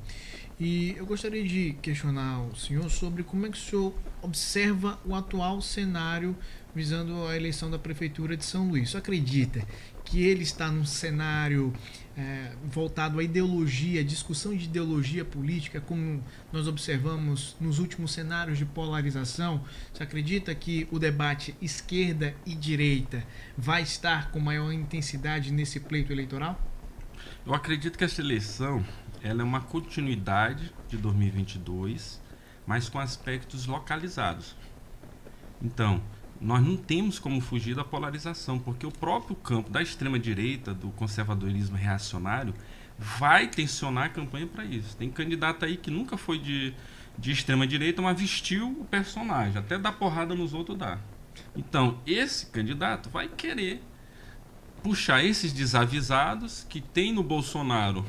e eu gostaria de questionar o senhor sobre como é que o senhor observa o atual cenário visando a eleição da Prefeitura de São Luís. O senhor acredita que ele está num cenário voltado à ideologia, discussão de ideologia política, como nós observamos nos últimos cenários de polarização? Você acredita que o debate esquerda e direita vai estar com maior intensidade nesse pleito eleitoral? Eu acredito que essa eleição ela é uma continuidade de 2022, mas com aspectos localizados. Então, nós não temos como fugir da polarização, porque o próprio campo da extrema-direita, do conservadorismo reacionário, vai tensionar a campanha para isso. Tem candidato aí que nunca foi de extrema-direita, mas vestiu o personagem, até dar porrada nos outros dá. Então, esse candidato vai querer puxar esses desavisados que tem no Bolsonaro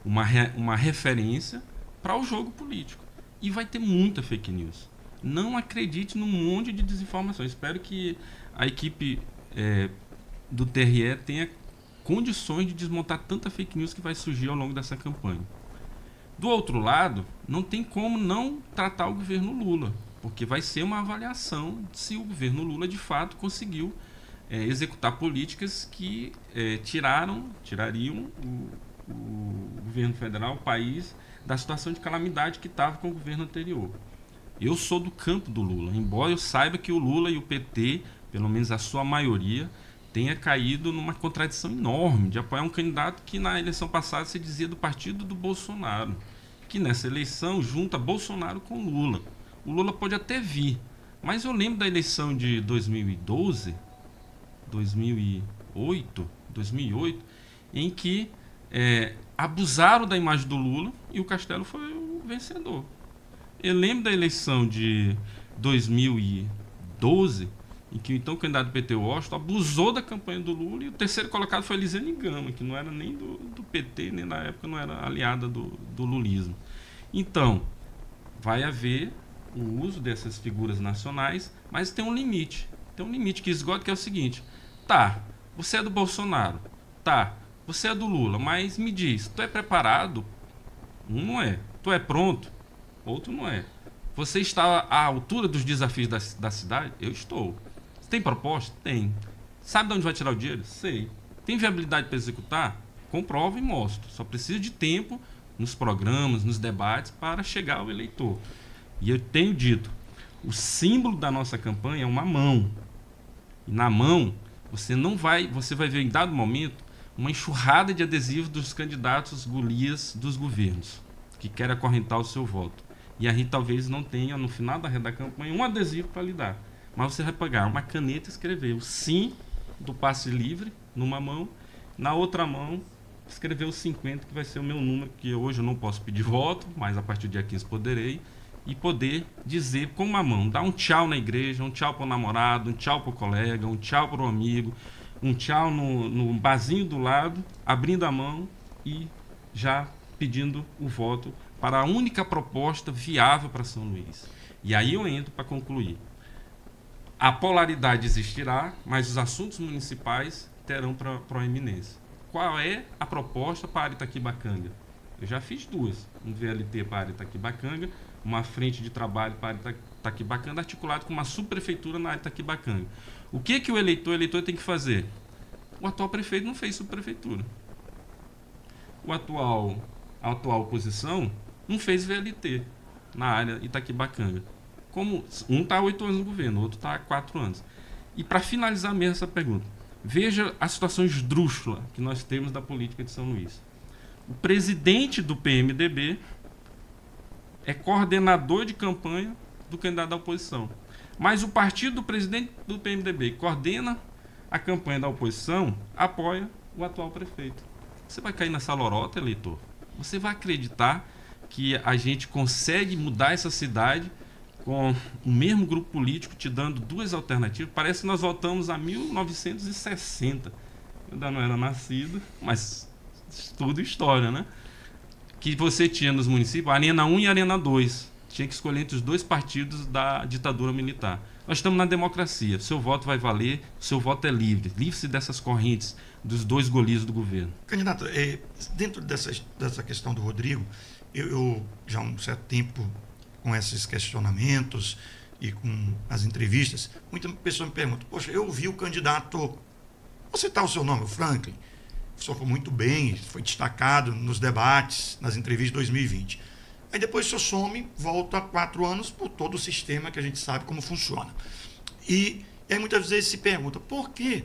uma referência para o jogo político. E vai ter muita fake news. Não acredite num monte de desinformação. Espero que a equipe do TRE tenha condições de desmontar tanta fake news que vai surgir ao longo dessa campanha. Do outro lado, não tem como não tratar o governo Lula, porque vai ser uma avaliação se o governo Lula de fato conseguiu executar políticas que tirariam o governo federal, o país, da situação de calamidade que estava com o governo anterior. Eu sou do campo do Lula, embora eu saiba que o Lula e o PT, pelo menos a sua maioria, tenha caído numa contradição enorme de apoiar um candidato que na eleição passada se dizia do partido do Bolsonaro, que nessa eleição junta Bolsonaro com Lula. O Lula pode até vir, mas eu lembro da eleição de 2008, em que abusaram da imagem do Lula e o Castelo foi o vencedor. Eu lembro da eleição de 2012, em que então o candidato do PT, Washington, abusou da campanha do Lula e o terceiro colocado foi Elisiane Gama, que não era nem do PT, nem na época não era aliada do lulismo. Então, vai haver o uso dessas figuras nacionais, mas tem um limite. Tem um limite que esgota, que é o seguinte: tá, você é do Bolsonaro, tá, você é do Lula, mas me diz, tu é preparado? Um não é. Tu é pronto? Outro não é. Você está à altura dos desafios da cidade? Eu estou. Tem proposta? Tem. Sabe de onde vai tirar o dinheiro? Sei. Tem viabilidade para executar? Comprovo e mostro. Só preciso de tempo nos programas, nos debates, para chegar ao eleitor. E eu tenho dito, o símbolo da nossa campanha é uma mão. E na mão, você vai ver em dado momento uma enxurrada de adesivos dos candidatos golias dos governos, que querem acorrentar o seu voto. E aí talvez não tenha, no final da campanha, um adesivo para lhe dar. Mas você vai pegar uma caneta e escrever o sim do passe livre numa mão, na outra mão escrever o 50, que vai ser o meu número, que hoje eu não posso pedir voto, mas a partir do dia 15 poderei, e poder dizer com uma mão, dar um tchau na igreja, um tchau para o namorado, um tchau para o colega, um tchau para o amigo, um tchau no barzinho do lado, abrindo a mão e já pedindo o voto para a única proposta viável para São Luís. E aí eu entro para concluir. A polaridade existirá, mas os assuntos municipais terão proeminência. Qual é a proposta para Itaquibacanga? Eu já fiz duas. Um VLT para Itaquibacanga, uma frente de trabalho para Itaquibacanga, articulado com uma subprefeitura na Itaquibacanga. O que o eleitor tem que fazer? O atual prefeito não fez subprefeitura. A atual oposição não fez VLT na área Itaquibacanga. Como um está há 8 anos no governo, o outro está há 4 anos. E para finalizar mesmo essa pergunta, veja a situação esdrúxula que nós temos da política de São Luís. O presidente do PMDB é coordenador de campanha do candidato da oposição. Mas o partido do presidente do PMDB, que coordena a campanha da oposição, apoia o atual prefeito. Você vai cair nessa lorota, eleitor? Você vai acreditar que a gente consegue mudar essa cidade com o mesmo grupo político te dando duas alternativas? Parece que nós voltamos a 1960. Eu ainda não era nascido, mas tudo história, né? Que você tinha nos municípios Arena 1 e Arena 2. Tinha que escolher entre os dois partidos da ditadura militar. Nós estamos na democracia. Seu voto vai valer, seu voto é livre. Livre-se dessas correntes dos dois golias do governo. Candidato, dentro dessa questão do Rodrigo, eu já há um certo tempo com esses questionamentos e com as entrevistas, muita pessoa me pergunta, poxa, eu ouvi o candidato, vou citar o seu nome, o Franklin, o senhor foi muito bem, foi destacado nos debates, nas entrevistas de 2020. Aí depois o senhor some, volta há 4 anos por todo o sistema que a gente sabe como funciona. E aí muitas vezes se pergunta, por que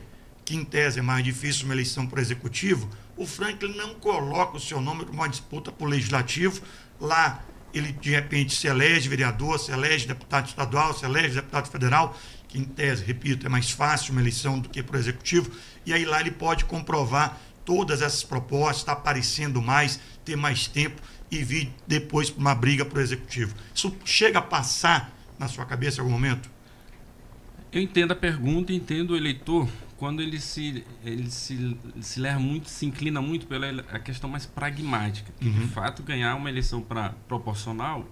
em tese é mais difícil uma eleição por executivo, o Franklin não coloca o seu nome para uma disputa por legislativo, lá ele de repente se elege vereador, se elege deputado estadual, se elege deputado federal, que em tese, repito, é mais fácil uma eleição do que para o executivo, e aí lá ele pode comprovar todas essas propostas, está aparecendo mais, ter mais tempo e vir depois para uma briga para o executivo. Isso chega a passar na sua cabeça em algum momento? Eu entendo a pergunta, entendo o eleitor quando ele se leva muito, se inclina muito pela a questão mais pragmática. Que, de fato, ganhar uma eleição proporcional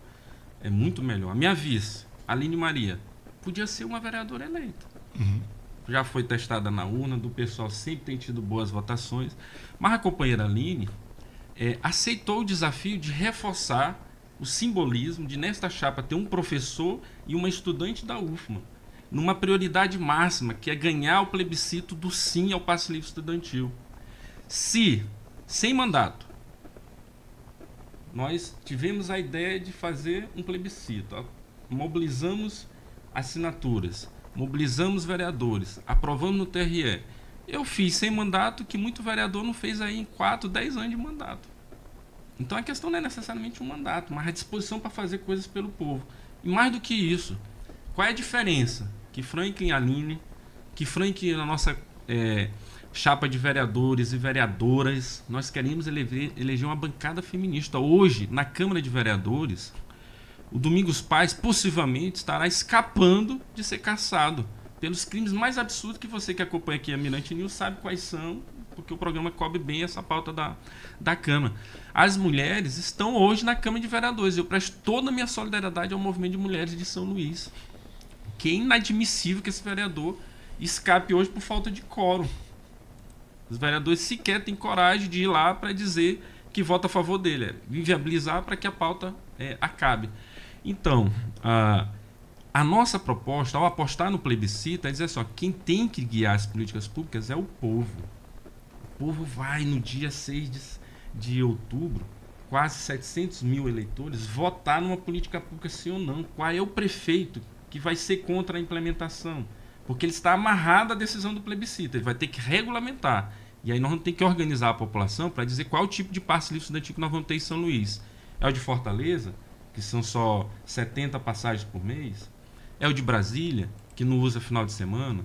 é muito melhor. A minha vice, Aline Maria, podia ser uma vereadora eleita. Já foi testada na urna, do pessoal sempre tem tido boas votações. Mas a companheira Aline aceitou o desafio de reforçar o simbolismo de, nesta chapa, ter um professor e uma estudante da UFMA, numa prioridade máxima, que é ganhar o plebiscito do sim ao passe livre estudantil. Se, sem mandato, nós tivemos a ideia de fazer um plebiscito, mobilizamos assinaturas, mobilizamos vereadores, aprovamos no TRE. Eu fiz sem mandato que muito vereador não fez aí em 4, 10 anos de mandato. Então a questão não é necessariamente um mandato, mas a disposição para fazer coisas pelo povo. E mais do que isso, qual é a diferença? Que Franklin e Aline, que Franklin na nossa chapa de vereadores e vereadoras, nós queremos eleger uma bancada feminista. Hoje, na Câmara de Vereadores, o Domingos Paz possivelmente estará escapando de ser caçado pelos crimes mais absurdos que você que acompanha aqui a Mirante News sabe quais são, porque o programa cobre bem essa pauta da Câmara. As mulheres estão hoje na Câmara de Vereadores. Eu presto toda a minha solidariedade ao movimento de mulheres de São Luís. Que é inadmissível que esse vereador escape hoje por falta de quórum. Os vereadores sequer têm coragem de ir lá para dizer que vota a favor dele, inviabilizar para que a pauta acabe. Então, a nossa proposta, ao apostar no plebiscito, é dizer só, quem tem que guiar as políticas públicas é o povo. O povo vai, no dia 6 de outubro, quase 700 mil eleitores, votar numa política pública sim ou não. Qual é o prefeito que vai ser contra a implementação? Porque ele está amarrado à decisão do plebiscito, ele vai ter que regulamentar. E aí nós vamos ter que organizar a população para dizer qual o tipo de passe livre estudantil que nós vamos ter em São Luís. É o de Fortaleza, que são só 70 passagens por mês? É o de Brasília, que não usa final de semana?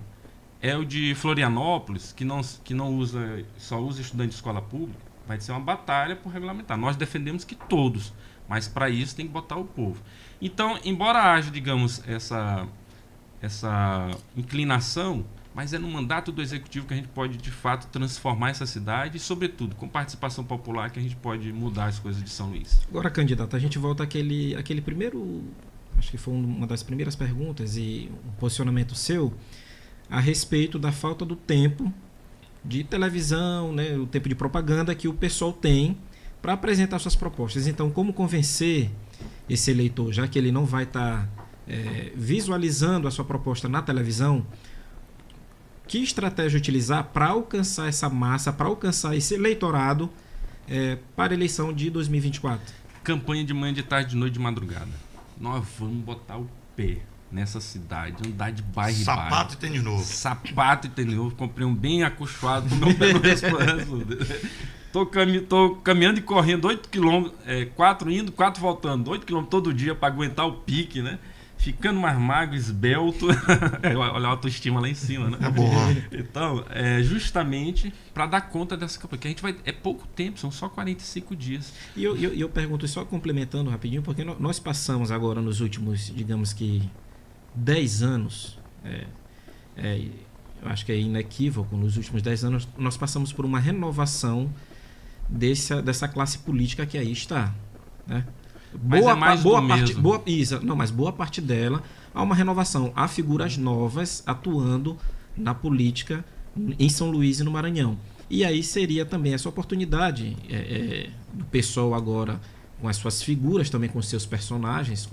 É o de Florianópolis, que não usa, só usa estudante de escola pública? Vai ser uma batalha por regulamentar. Nós defendemos que todos, mas para isso tem que botar o povo. Então, embora haja, digamos, essa inclinação, mas é no mandato do Executivo que a gente pode, de fato, transformar essa cidade e, sobretudo, com participação popular, que a gente pode mudar as coisas de São Luís. Agora, candidato, a gente volta àquele primeiro, acho que foi uma das primeiras perguntas e um posicionamento seu a respeito da falta do tempo de televisão, né, o tempo de propaganda que o pessoal tem para apresentar suas propostas. Então, como convencer esse eleitor, já que ele não vai estar visualizando a sua proposta na televisão, que estratégia utilizar para alcançar essa massa, para alcançar esse eleitorado para a eleição de 2024? Campanha de manhã, de tarde, de noite, de madrugada. Nós vamos botar o pé nessa cidade, andar de bairro em bairro. Sapato e tênis novo. Sapato e tênis novo. Comprei um bem acolchoado com o meu pé no restaurante. Tô caminhando e correndo 8 km, 4 indo, 4 voltando, 8 km todo dia para aguentar o pique, né? Ficando mais magro, esbelto. Olha a autoestima lá em cima, né? É boa. Então, justamente para dar conta dessa campanha, que a gente vai. É pouco tempo, são só 45 dias. E eu pergunto, só complementando rapidinho, porque nós passamos agora nos últimos, digamos que 10 anos, eu acho que é inequívoco, nos últimos 10 anos, nós passamos por uma renovação dessa classe política que aí está, né? Mas boa parte dela há uma renovação, há figuras novas atuando na política em São Luís e no Maranhão. E aí seria também essa oportunidade do pessoal agora, com as suas figuras, também com os seus personagens,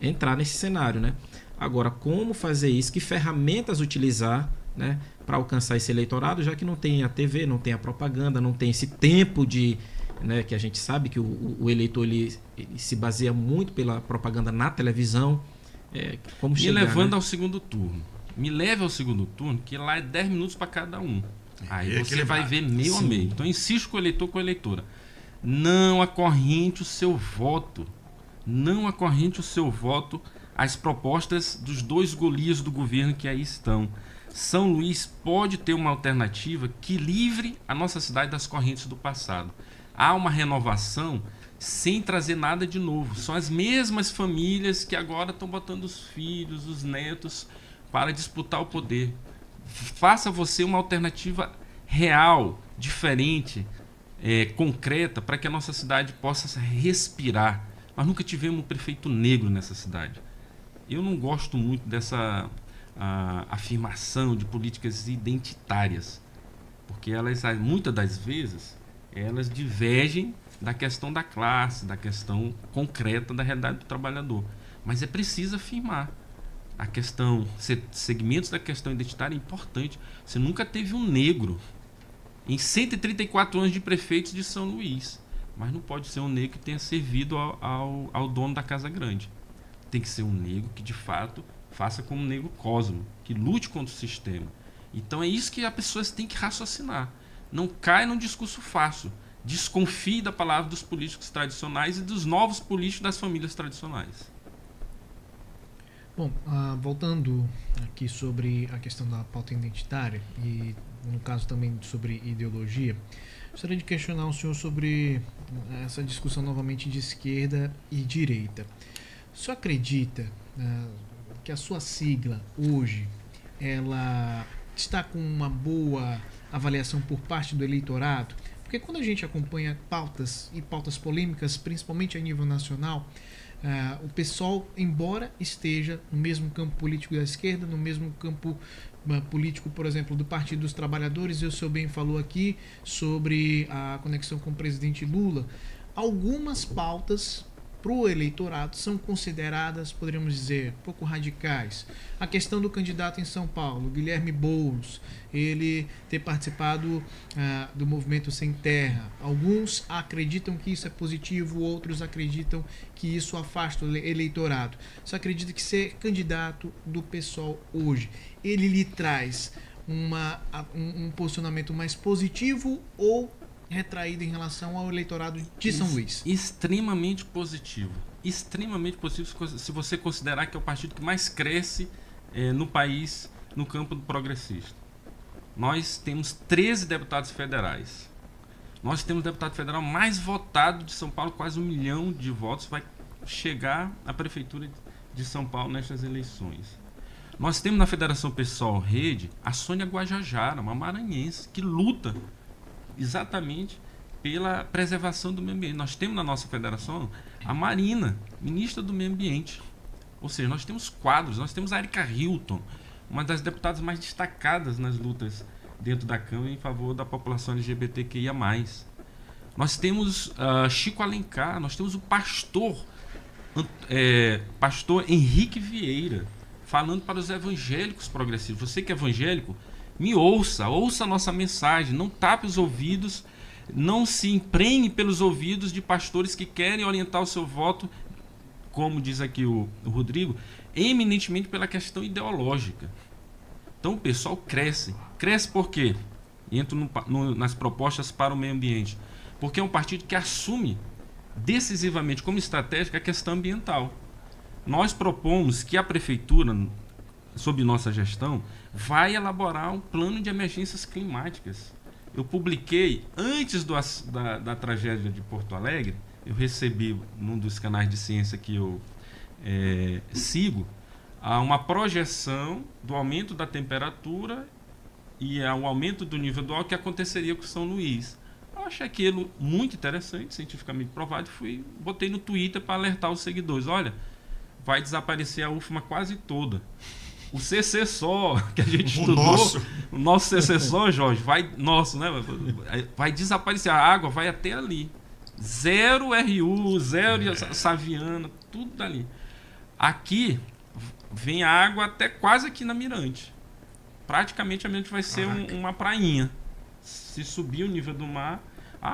entrar nesse cenário, né? Agora, como fazer isso? Que ferramentas utilizar, né, para alcançar esse eleitorado, já que não tem a TV, não tem a propaganda, não tem esse tempo de... Né, que a gente sabe que o eleitor ele se baseia muito pela propaganda na televisão. Como chegar, levando, né, ao segundo turno. Me leve ao segundo turno, que lá é 10 minutos para cada um. Aí você vai ver meio a meio. Então, insisto com o eleitor, com a eleitora. Não acorrente o seu voto. Não acorrente o seu voto às propostas dos 2 Golias do governo que aí estão. São Luís pode ter uma alternativa que livre a nossa cidade das correntes do passado. Há uma renovação sem trazer nada de novo. São as mesmas famílias que agora estão botando os filhos, os netos para disputar o poder. Faça você uma alternativa real, diferente, concreta, para que a nossa cidade possa respirar. Nós nunca tivemos um prefeito negro nessa cidade. Eu não gosto muito dessa afirmação de políticas identitárias, porque elas, muitas das vezes, elas divergem da questão da classe, da questão concreta da realidade do trabalhador. Mas é preciso afirmar. A questão, segmentos da questão identitária é importante. Você nunca teve um negro em 134 anos de prefeitos de São Luís. Mas não pode ser um negro que tenha servido ao dono da Casa Grande. Tem que ser um negro que, de fato, faça como um negro Cosmo, que lute contra o sistema. Então é isso que as pessoas têm que raciocinar. Não cai num discurso fácil. Desconfie da palavra dos políticos tradicionais e dos novos políticos das famílias tradicionais. Bom, voltando aqui sobre a questão da pauta identitária e, no caso, também sobre ideologia, gostaria de questionar o senhor sobre essa discussão novamente de esquerda e direita. O senhor acredita que a sua sigla hoje ela está com uma boa avaliação por parte do eleitorado? Porque quando a gente acompanha pautas e pautas polêmicas, principalmente a nível nacional, o pessoal, embora esteja no mesmo campo político da esquerda, no mesmo campo político, por exemplo, do Partido dos Trabalhadores, e o senhor bem falou aqui sobre a conexão com o presidente Lula, algumas pautas para o eleitorado são consideradas, poderíamos dizer, pouco radicais. A questão do candidato em São Paulo, Guilherme Boulos, ele ter participado do movimento Sem Terra. Alguns acreditam que isso é positivo, outros acreditam que isso afasta o eleitorado. Você acredita que ser candidato do PSOL hoje, ele lhe traz um posicionamento mais positivo ou retraído em relação ao eleitorado de São Luís? Extremamente positivo. Extremamente positivo se você considerar que é o partido que mais cresce no país no campo do progressista. Nós temos 13 deputados federais. Nós temos o deputado federal mais votado de São Paulo, quase 1 milhão de votos vai chegar à prefeitura de São Paulo nestas eleições. Nós temos na Federação PSOL Rede a Sônia Guajajara, uma maranhense, que luta exatamente pela preservação do meio ambiente. Nós temos na nossa federação a Marina, ministra do Meio Ambiente. Ou seja, nós temos quadros, nós temos a Erika Hilton, uma das deputadas mais destacadas nas lutas dentro da Câmara em favor da população LGBTQIA+. Nós temos Chico Alencar, nós temos o pastor Henrique Vieira, falando para os evangélicos progressivos. Você que é evangélico, me ouça a nossa mensagem, não tape os ouvidos, não se emprenhe pelos ouvidos de pastores que querem orientar o seu voto, como diz aqui o Rodrigo, eminentemente pela questão ideológica. Então o pessoal cresce por quê? Entro nas propostas para o meio ambiente, porque é um partido que assume decisivamente como estratégica a questão ambiental. Nós propomos que a prefeitura, sob nossa gestão, vai elaborar um plano de emergências climáticas. Eu publiquei, antes da tragédia de Porto Alegre, eu recebi num dos canais de ciência que eu sigo, uma projeção do aumento da temperatura e o aumento do nível do ar que aconteceria com São Luís. Eu achei aquilo muito interessante, cientificamente provado, e botei no Twitter para alertar os seguidores. Olha, vai desaparecer a UFMA quase toda. O CCSO, que a gente estudou, o nosso CCSO, Jorge, vai desaparecer. A água vai até ali. Zero RU, zero Saviana, tudo dali. Aqui vem a água até quase aqui na Mirante. Praticamente a Mirante vai ser uma prainha. Se subir o nível do mar,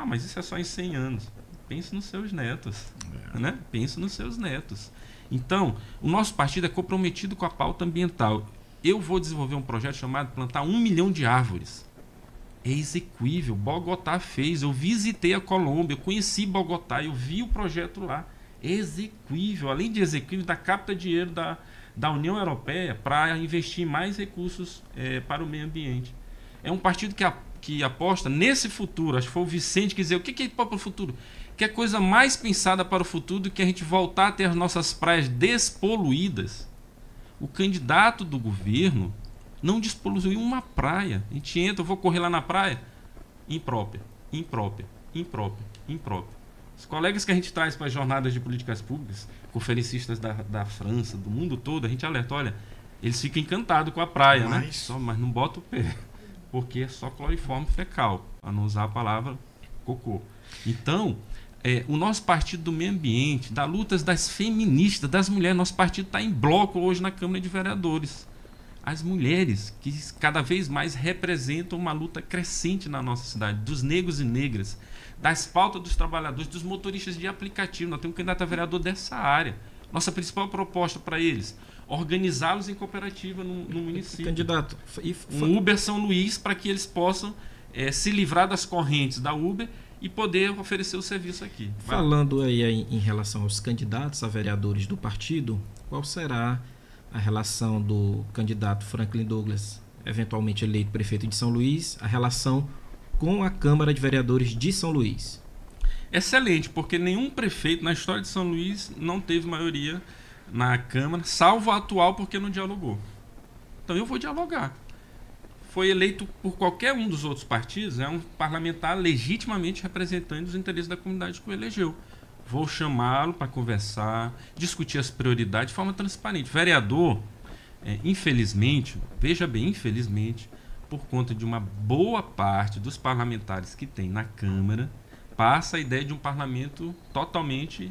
mas isso é só em 100 anos. Pense nos seus netos. Né? Pense nos seus netos. Então, o nosso partido é comprometido com a pauta ambiental. Eu vou desenvolver um projeto chamado Plantar 1 milhão de árvores. É execuível. Bogotá fez. Eu visitei a Colômbia, eu conheci Bogotá, eu vi o projeto lá. É execuível. Além de execuível, capta dinheiro da União Europeia para investir mais recursos para o meio ambiente. É um partido que aposta nesse futuro. Acho que foi o Vicente que dizia, o que é para o futuro? Que é coisa mais pensada para o futuro do que a gente voltar a ter as nossas praias despoluídas. O candidato do governo não despoluiu uma praia. A gente entra, eu vou correr lá na praia, imprópria. Os colegas que a gente traz para as jornadas de políticas públicas, conferencistas da França, do mundo todo, a gente alerta, olha, eles ficam encantados com a praia, né? Mas não bota o pé, porque é só cloriforme fecal, para não usar a palavra cocô. Então, o nosso partido do meio ambiente, das lutas das feministas, das mulheres, nosso partido está em bloco hoje na Câmara de Vereadores. As mulheres que cada vez mais representam uma luta crescente na nossa cidade, dos negros e negras, das pautas dos trabalhadores, dos motoristas de aplicativo. Nós temos um candidato a vereador dessa área. Nossa principal proposta para eles, organizá-los em cooperativa no município. Candidato, um Uber São Luís, para que eles possam se livrar das correntes da Uber e poder oferecer o serviço aqui. Falando aí em relação aos candidatos a vereadores do partido, qual será a relação do candidato Franklin Douglas, eventualmente eleito prefeito de São Luís, a relação com a Câmara de Vereadores de São Luís? Excelente, porque nenhum prefeito na história de São Luís não teve maioria na Câmara, salvo a atual, porque não dialogou. Então eu vou dialogar. Foi eleito por qualquer um dos outros partidos, é um parlamentar legitimamente representante os interesses da comunidade que o elegeu. Vou chamá-lo para conversar, discutir as prioridades de forma transparente. Vereador, infelizmente, veja bem, infelizmente, por conta de uma boa parte dos parlamentares que tem na Câmara, passa a ideia de um parlamento totalmente,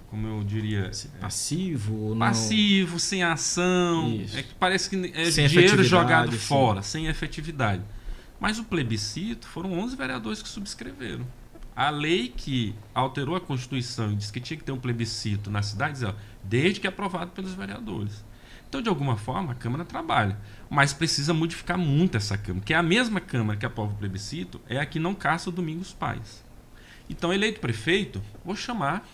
como eu diria, passivo, sem ação, que parece que é sem dinheiro jogado fora, sem efetividade. Mas o plebiscito foram 11 vereadores que subscreveram. A lei que alterou a Constituição e disse que tinha que ter um plebiscito na cidade, desde que aprovado pelos vereadores. Então, de alguma forma, a Câmara trabalha, mas precisa modificar muito essa Câmara, que é a mesma Câmara que aprova o plebiscito, é a que não caça o Domingos Pais. Então, eleito prefeito, vou chamar,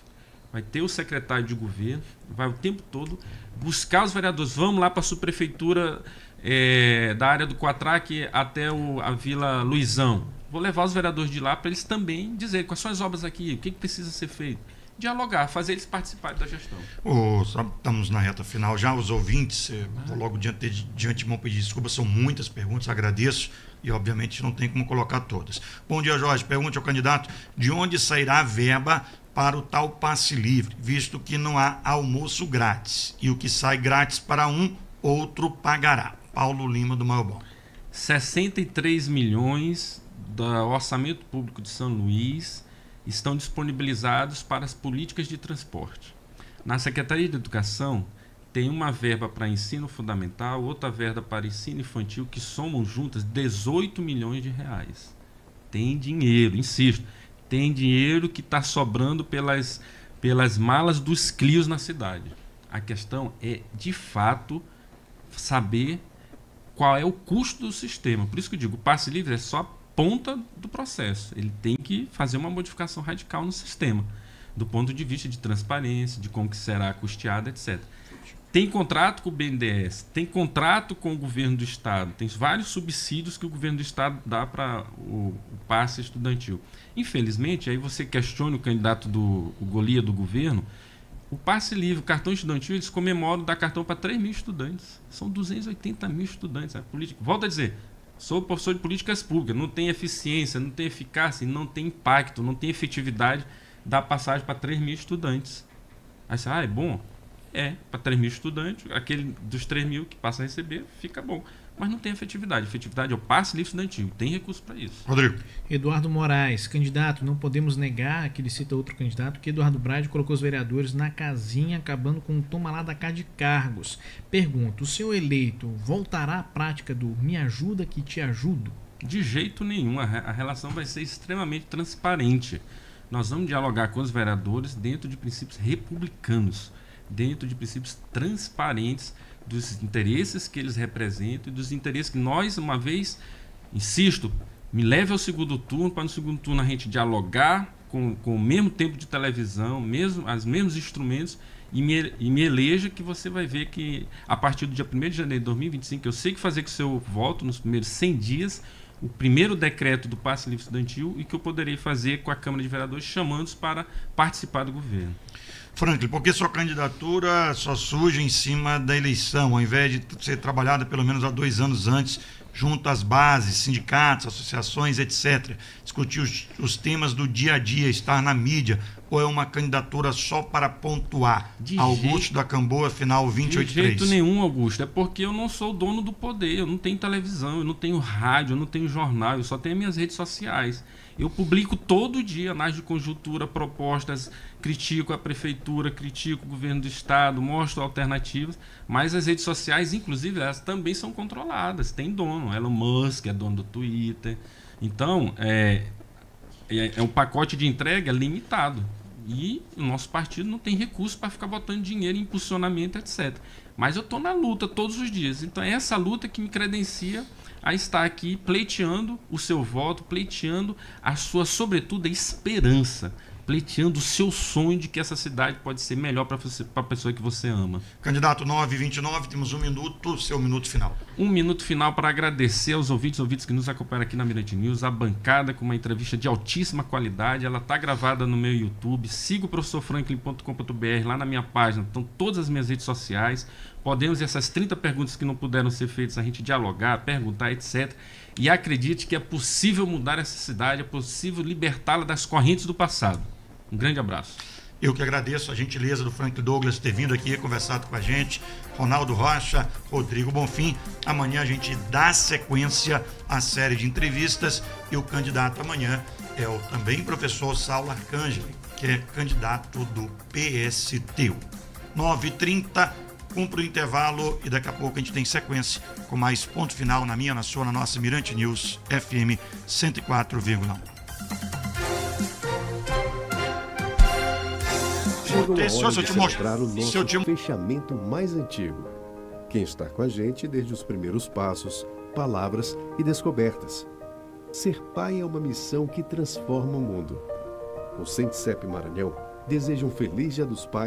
vai ter o secretário de governo, vai o tempo todo buscar os vereadores, vamos lá para a subprefeitura da área do Quatraque até a Vila Luizão. Vou levar os vereadores de lá para eles também dizerem quais são as obras aqui, o que precisa ser feito. Dialogar, fazer eles participarem da gestão. Estamos na reta final já, os ouvintes, vou logo de antemão pedir desculpas, são muitas perguntas, agradeço e obviamente não tem como colocar todas. Bom dia, Jorge, pergunte ao candidato de onde sairá a verba para o tal passe livre, visto que não há almoço grátis e o que sai grátis para um, outro pagará. Paulo Lima do Malbon. 63 milhões do orçamento público de São Luís estão disponibilizados para as políticas de transporte. Na Secretaria de Educação tem uma verba para ensino fundamental, outra verba para ensino infantil, que somam juntas 18 milhões de reais. Tem dinheiro, insisto, tem dinheiro que está sobrando pelas malas dos Clios na cidade. A questão é, de fato, saber qual é o custo do sistema. Por isso que eu digo, o passe livre é só ponta do processo. Ele tem que fazer uma modificação radical no sistema, do ponto de vista de transparência, de como que será custeado, etc. Tem contrato com o BNDES, tem contrato com o governo do estado, tem vários subsídios que o governo do estado dá para o passe estudantil. Infelizmente, aí você questiona o candidato o Golia do governo, o passe livre, o cartão estudantil, eles comemoram dar cartão para 3 mil estudantes. São 280 mil estudantes. Volto a dizer, sou professor de políticas públicas, não tem eficiência, não tem eficácia, não tem impacto, não tem efetividade, dá passagem para 3 mil estudantes. Aí você, é bom? Para 3 mil estudantes, aquele dos 3 mil que passa a receber, fica bom. Mas não tem efetividade. Efetividade é o passe livre estudantil, tem recurso para isso. Rodrigo. Eduardo Moraes, candidato, não podemos negar, que ele cita outro candidato, que Eduardo Braide colocou os vereadores na casinha, acabando com o toma lá da cá de cargos. Pergunto, o senhor eleito voltará à prática do me ajuda que te ajudo? De jeito nenhum, a relação vai ser extremamente transparente. Nós vamos dialogar com os vereadores dentro de princípios republicanos, dentro de princípios transparentes, dos interesses que eles representam e dos interesses que nós, uma vez, insisto, me leve ao segundo turno, para no segundo turno a gente dialogar com o mesmo tempo de televisão, os mesmos instrumentos, e me eleja, que você vai ver que a partir do dia 1º de janeiro de 2025, eu sei que fazer com o seu voto nos primeiros 100 dias, o primeiro decreto do passe livre estudantil, e que eu poderei fazer com a Câmara de Vereadores, chamando-os para participar do governo. Franklin, por que sua candidatura só surge em cima da eleição, ao invés de ser trabalhada pelo menos há 2 anos antes, junto às bases, sindicatos, associações, etc. Discutir os temas do dia a dia, estar na mídia, ou é uma candidatura só para pontuar? Augusto da Camboa, final 283. De jeito nenhum, Augusto. É porque eu não sou o dono do poder, eu não tenho televisão, eu não tenho rádio, eu não tenho jornal, eu só tenho minhas redes sociais. Eu publico todo dia análise de conjuntura, propostas, critico a prefeitura, critico o governo do estado, mostro alternativas, mas as redes sociais, inclusive, elas também são controladas, tem dono. Elon Musk é dono do Twitter. Então, é um pacote de entrega limitado. E o nosso partido não tem recurso para ficar botando dinheiro em impulsionamento, etc. Mas eu estou na luta todos os dias. Então é essa luta que me credencia a estar aqui pleiteando o seu voto, pleiteando a sua, sobretudo, a esperança, pleiteando o seu sonho de que essa cidade pode ser melhor para a pessoa que você ama. Candidato 929, temos 1 minuto, seu minuto final. 1 minuto final para agradecer aos ouvintes que nos acompanham aqui na Mirante News, a bancada com uma entrevista de altíssima qualidade, ela está gravada no meu YouTube, siga o professorfranklin.com.br, lá na minha página, estão todas as minhas redes sociais, podemos, essas 30 perguntas que não puderam ser feitas, a gente dialogar, perguntar, etc. E acredite que é possível mudar essa cidade, é possível libertá-la das correntes do passado. Um grande abraço. Eu que agradeço a gentileza do Frank Douglas ter vindo aqui conversado com a gente, Ronaldo Rocha, Rodrigo Bonfim. Amanhã a gente dá sequência à série de entrevistas e o candidato amanhã é o também professor Saulo Arcangeli, que é candidato do PSTU. 9h30, cumpre o intervalo e daqui a pouco a gente tem sequência com mais ponto final na minha, na sua, na nossa Mirante News FM 104,1. Chegou a hora de celebrar o nosso fechamento mais antigo. Quem está com a gente desde os primeiros passos, palavras e descobertas. Ser pai é uma missão que transforma o mundo. O Sentcep Maranhão deseja um feliz Dia dos Pais